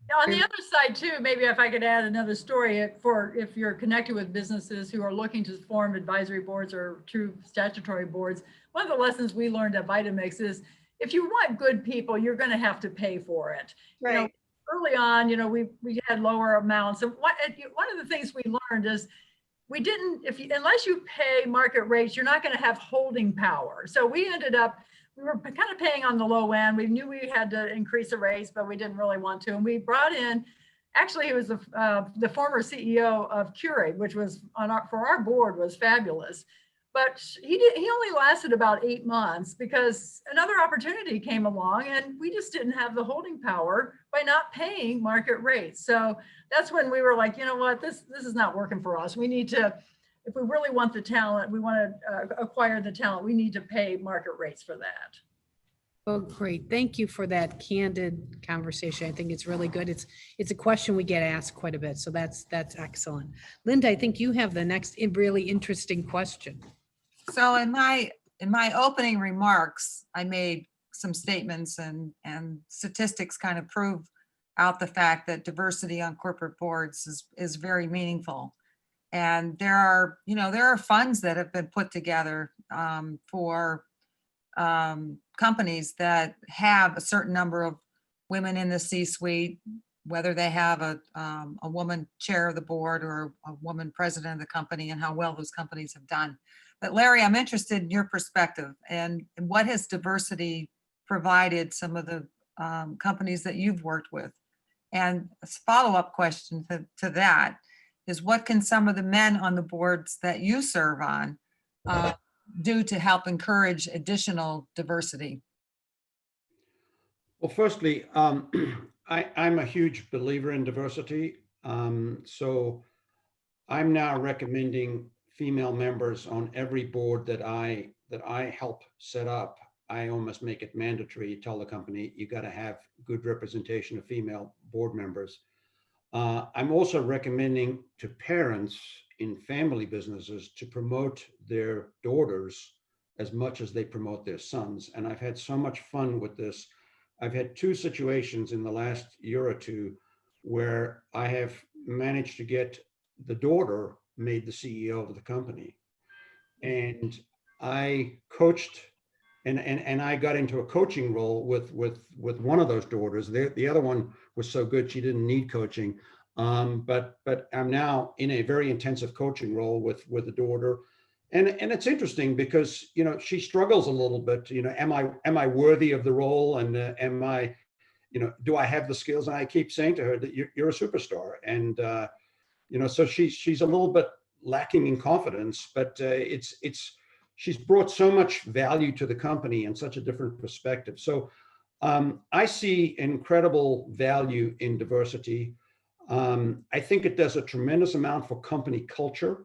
Now, on the other side too, maybe if I could add another story if you're connected with businesses who are looking to form advisory boards or true statutory boards, one of the lessons we learned at Vitamix is if you want good people, you're going to have to pay for it. Right. Early on, we had lower amounts. And one of the things we learned is we didn't, unless you pay market rates, you're not going to have holding power. So we were kind of paying on the low end. We knew we had to increase the rates, but we didn't really want to. And we brought in Actually, he was the former CEO of Keurig, which was for our board was fabulous. But he only lasted about 8 months because another opportunity came along and we just didn't have the holding power by not paying market rates. So that's when we were like, you know what, this is not working for us. We need to, if we really want the talent, we want to acquire the talent, we need to pay market rates for that. Oh, great. Thank you for that candid conversation. I think it's really good. It's a question we get asked quite a bit. So that's excellent. Linda, I think you have the next really interesting question. So in my opening remarks, I made some statements and statistics kind of prove out the fact that diversity on corporate boards is very meaningful. And there are funds that have been put together for companies that have a certain number of women in the C-suite, whether they have a woman chair of the board or a woman president of the company, and how well those companies have done. But Larry, I'm interested in your perspective and what has diversity provided some of the companies that you've worked with? And a follow-up question to that is, what can some of the men on the boards that you serve on do to help encourage additional diversity? Well, firstly, I'm a huge believer in diversity. So I'm now recommending female members on every board that I help set up. I almost make it mandatory. Tell the company, you got to have good representation of female board members. I'm also recommending to parents in family businesses to promote their daughters as much as they promote their sons. And I've had so much fun with this. I've had 2 situations in the last year or 2 where I have managed to get the daughter made the CEO of the company. And I coached and I got into a coaching role with one of those daughters. The other one was so good she didn't need coaching. But I'm now in a very intensive coaching role with the daughter. And it's interesting because, you know, she struggles a little bit, you know, am I worthy of the role? And am I, you know, do I have the skills? And I keep saying to her that you're a superstar. And, you know, so she's a little bit lacking in confidence, but she's brought so much value to the company and such a different perspective. So I see incredible value in diversity. I think it does a tremendous amount for company culture.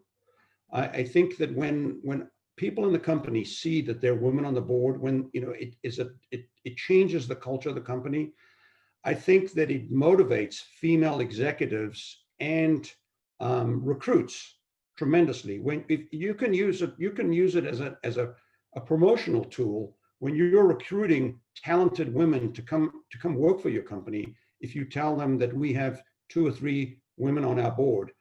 I think that when people in the company see that there are women on the board, when, you know, it changes the culture of the company. I think that it motivates female executives and recruits tremendously. If you can use it as a promotional tool when you're recruiting talented women to come work for your company. If you tell them that we have 2 or 3 women on our board,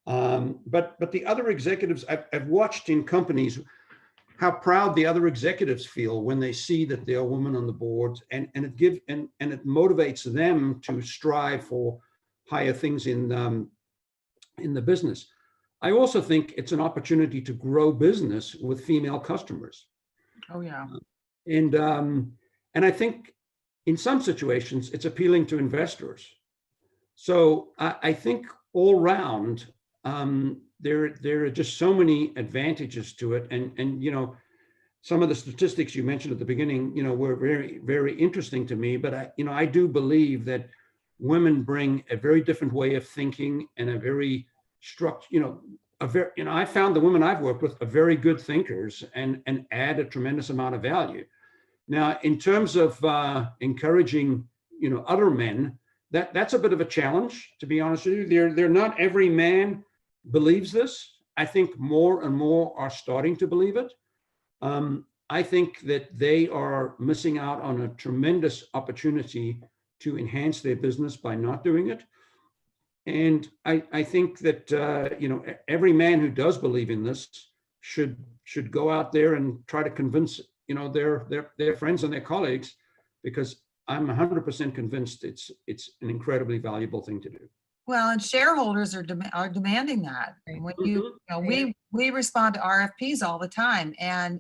but the other executives, I've watched in companies how proud the other executives feel when they see that there are women on the board, and it motivates them to strive for higher things in the business. I also think it's an opportunity to grow business with female customers. Oh yeah. And I think in some situations it's appealing to investors. So I think all round there are just so many advantages to it. And you know, some of the statistics you mentioned at the beginning, you know, were very, very interesting to me. But I do believe that women bring a very different way of thinking and a very I found the women I've worked with are very good thinkers and add a tremendous amount of value. Now, in terms of encouraging, you know, other men, that's a bit of a challenge, to be honest with you. They're not every man believes this. I think more and more are starting to believe it. I think that they are missing out on a tremendous opportunity to enhance their business by not doing it. And I think that you know, every man who does believe in this should go out there and try to convince, you know, their friends and their colleagues, because I'm 100% convinced it's an incredibly valuable thing to do. Well, and shareholders are demanding that. When you know, we respond to RFPs all the time, and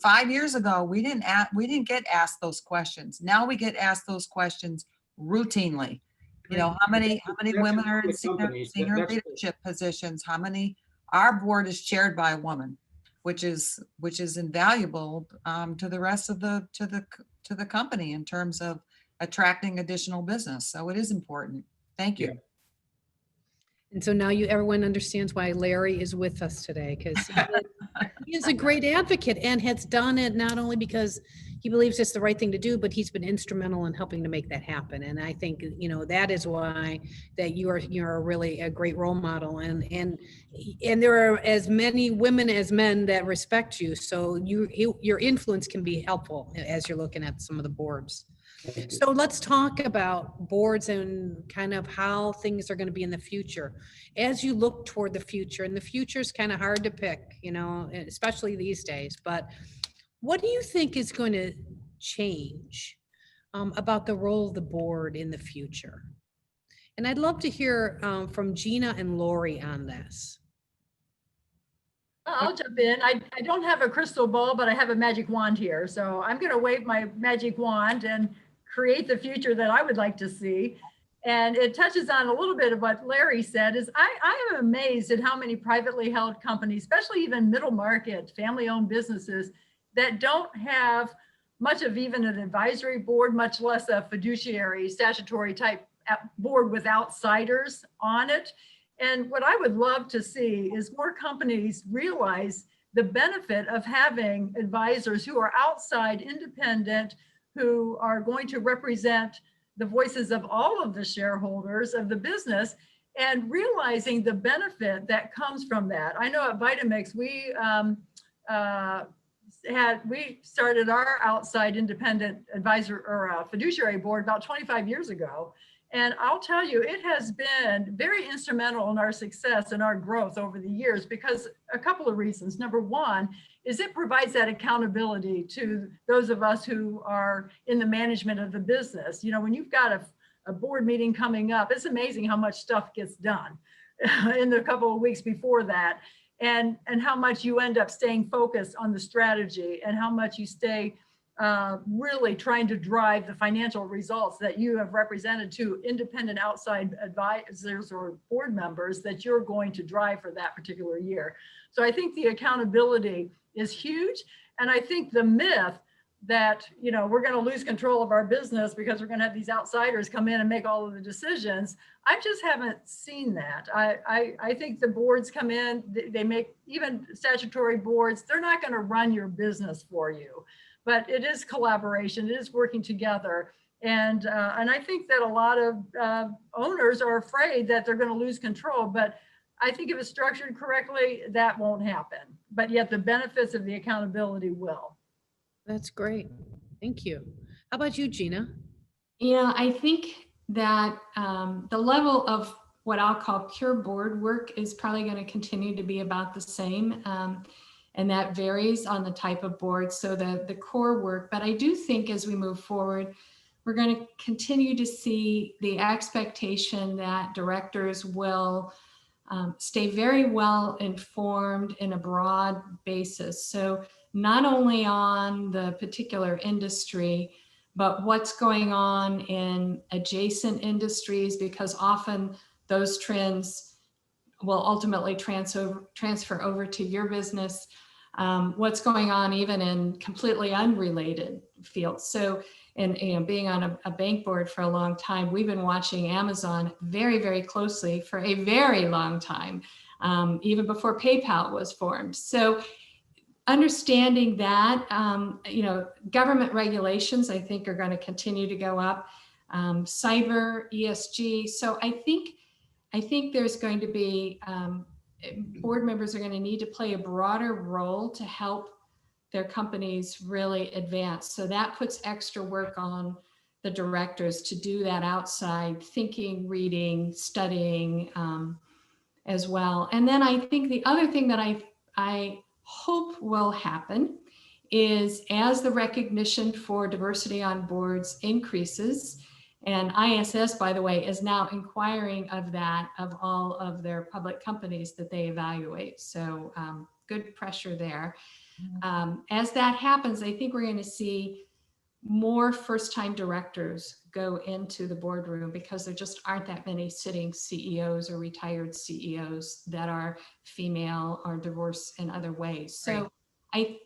5 years ago we didn't get asked those questions. Now we get asked those questions routinely. You know, how many That's women in are in public senior, companies. senior That's leadership positions? How many, our board is chaired by a woman, which is invaluable to the rest of the company in terms of attracting additional business. So it is important. Thank you. Yeah. And so now everyone understands why Larry is with us today, because he is a great advocate and has done it not only because he believes it's the right thing to do, but he's been instrumental in helping to make that happen. And I think, you know, that is why that you're really a great role model, and there are as many women as men that respect you. So your influence can be helpful as you're looking at some of the boards. So let's talk about boards and kind of how things are going to be in the future. As you look toward the future, and the future is kind of hard to pick, you know, especially these days, but what do you think is going to change about the role of the board in the future? And I'd love to hear from Gina and Lori on this. I'll jump in. I don't have a crystal ball, but I have a magic wand here. So I'm going to wave my magic wand and create the future that I would like to see. And it touches on a little bit of what Larry said, is I am amazed at how many privately held companies, especially even middle market, family-owned businesses, that don't have much of even an advisory board, much less a fiduciary statutory type board with outsiders on it. And what I would love to see is more companies realize the benefit of having advisors who are outside, independent, who are going to represent the voices of all of the shareholders of the business, and realizing the benefit that comes from that. I know at Vitamix, we started our outside independent advisor or fiduciary board about 25 years ago. And I'll tell you, it has been very instrumental in our success and our growth over the years, because a couple of reasons. Number one is it provides that accountability to those of us who are in the management of the business. You know, when you've got a board meeting coming up, it's amazing how much stuff gets done in the couple of weeks before that, and how much you end up staying focused on the strategy, and how much you stay really trying to drive the financial results that you have represented to independent outside advisors or board members that you're going to drive for that particular year. So I think the accountability is huge. And I think the myth that, you know, we're going to lose control of our business because we're going to have these outsiders come in and make all of the decisions, I just haven't seen that. I think the boards come in, they make, even statutory boards, they're not going to run your business for you. But it is collaboration, it is working together. And I think that a lot of owners are afraid that they're going to lose control, but I think if it's structured correctly, that won't happen. But yet the benefits of the accountability will. That's great. Thank you. How about you, Gina? Yeah, I think that the level of what I'll call pure board work is probably going to continue to be about the same. And that varies on the type of board, so the core work. But I do think as we move forward, we're going to continue to see the expectation that directors will stay very well informed in a broad basis. So not only on the particular industry, but what's going on in adjacent industries, because often those trends will ultimately transfer over to your business. What's going on even in completely unrelated fields. So, and you know, being on a bank board for a long time, we've been watching Amazon very, very closely for a very long time, even before PayPal was formed. So understanding that, you know, government regulations, I think, are going to continue to go up, cyber, ESG. So I think there's going to be, board members are going to need to play a broader role to help their companies really advance. So that puts extra work on the directors to do that outside thinking, reading, studying as well. And then I think the other thing that I hope will happen is, as the recognition for diversity on boards increases, and ISS, by the way, is now inquiring of that of all of their public companies that they evaluate. So good pressure there. As that happens, I think we're going to see more first-time directors go into the boardroom because there just aren't that many sitting CEOs or retired CEOs that are female or divorced in other ways. So I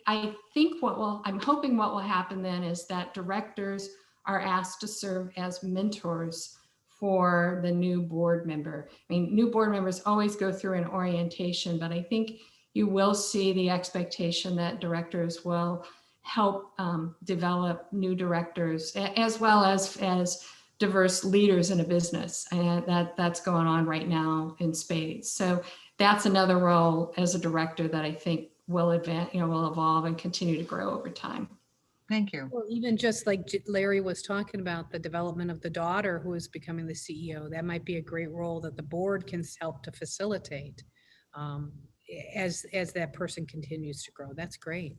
think I'm hoping what will happen then is that directors are asked to serve as mentors for the new board member. I mean, new board members always go through an orientation, but I think you will see the expectation that directors will help develop new directors as well as diverse leaders in a business. And that's going on right now in spades. So that's another role as a director that I think will advance, will evolve and continue to grow over time. Thank you. Well, even just like Larry was talking about the development of the daughter who is becoming the CEO, that might be a great role that the board can help to facilitate as that person continues to grow. That's great.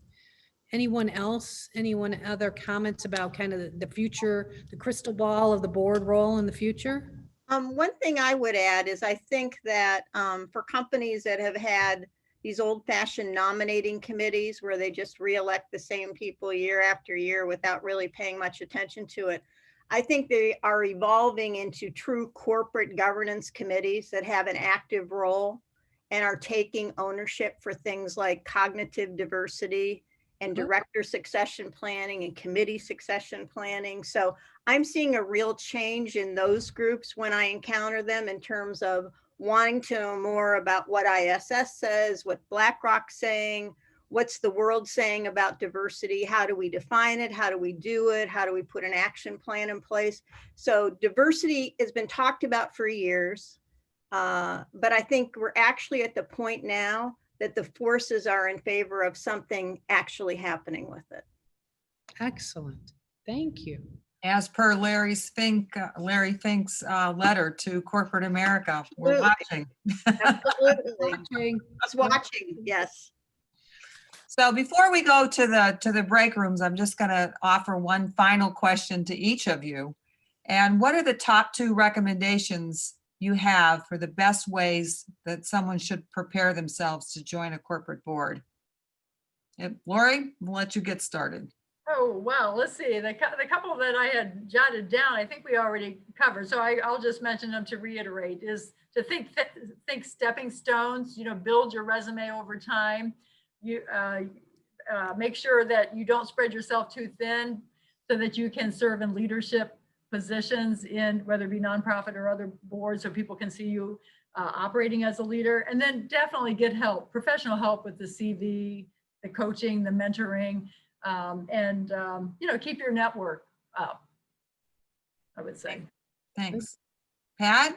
Anyone else? Anyone other comments about kind of the future, the crystal ball of the board role in the future? One thing I would add is I think that for companies that have had these old-fashioned nominating committees where they just re-elect the same people year after year without really paying much attention to it, I think they are evolving into true corporate governance committees that have an active role and are taking ownership for things like cognitive diversity and director succession planning and committee succession planning. So I'm seeing a real change in those groups when I encounter them in terms of wanting to know more about what ISS says, what BlackRock's saying, what's the world saying about diversity, how do we define it, how do we do it, how do we put an action plan in place. So diversity has been talked about for years, but I think we're actually at the point now that the forces are in favor of something actually happening with it. Excellent. Thank you. As per Larry Fink's letter to corporate America, we're watching. Absolutely. Just watching, yes. So before we go to the break rooms, I'm just going to offer one final question to each of you. And what are the top 2 recommendations you have for the best ways that someone should prepare themselves to join a corporate board? Lori, we'll let you get started. Oh, well, let's see. The couple that I had jotted down, I think we already covered. So I'll just mention them to reiterate, is to think stepping stones, build your resume over time. You make sure that you don't spread yourself too thin so that you can serve in leadership positions in whether it be nonprofit or other boards so people can see you operating as a leader. And then definitely get help, professional help with the CV, the coaching, the mentoring. And keep your network up, I would say. Thanks. Pat?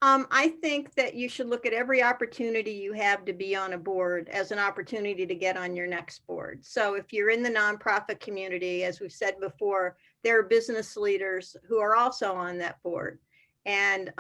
I think that you should look at every opportunity you have to be on a board as an opportunity to get on your next board. So if you're in the nonprofit community, as we've said before, there are business leaders who are also on that board. And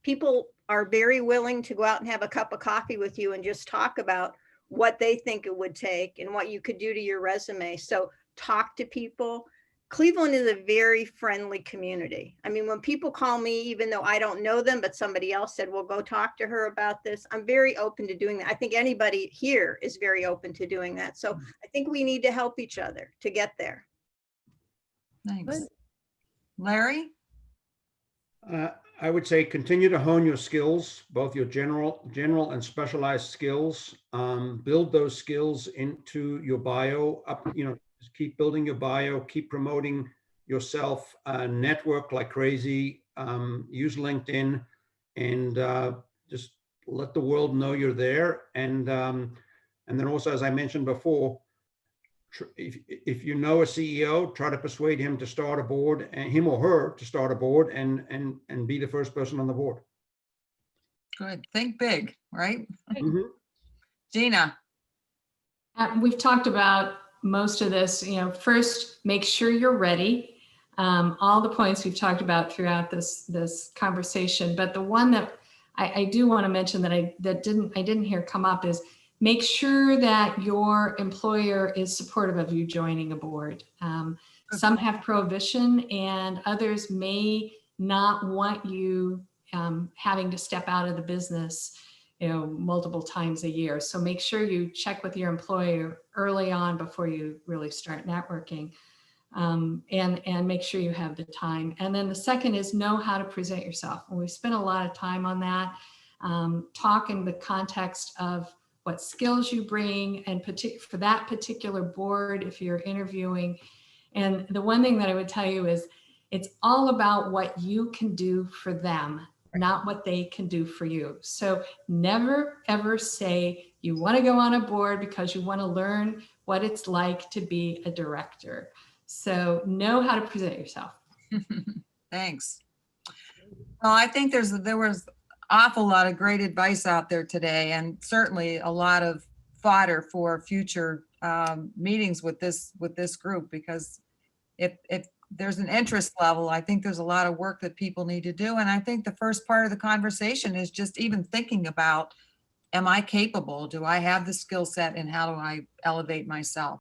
people are very willing to go out and have a cup of coffee with you and just talk about what they think it would take and what you could do to your resume. So talk to people. Cleveland is a very friendly community. I mean, when people call me, even though I don't know them, but somebody else said, well, go talk to her about this, I'm very open to doing that. I think anybody here is very open to doing that. So I think we need to help each other to get there. Thanks. Larry? I would say continue to hone your skills, both your general and specialized skills. Build those skills into your bio. Just keep building your bio. Keep promoting yourself. Network like crazy. Use LinkedIn, and just let the world know you're there. And then also, as I mentioned before, if you know a CEO, try to persuade him to start a board, and him or her to start a board, and be the first person on the board. Good. Think big, right? Mm-hmm. Gina. We've talked about most of this. First, make sure you're ready. All the points we've talked about throughout this conversation, but the one that I do want to mention that I didn't hear come up is make sure that your employer is supportive of you joining a board. Some have prohibition and others may not want you having to step out of the business multiple times a year. So make sure you check with your employer early on before you really start networking. and make sure you have the time. And then the second is know how to present yourself. And we've spent a lot of time on that, talk in the context of what skills you bring, and for that particular board, if you're interviewing. And the one thing that I would tell you is it's all about what you can do for them, not what they can do for you. So never, ever say you want to go on a board because you want to learn what it's like to be a director. So know how to present yourself. Thanks. Well, I think there was awful lot of great advice out there today, and certainly a lot of fodder for future meetings with this group, because if there's an interest level, I think there's a lot of work that people need to do. And I think the first part of the conversation is just even thinking about, am I capable? Do I have the skill set, and how do I elevate myself?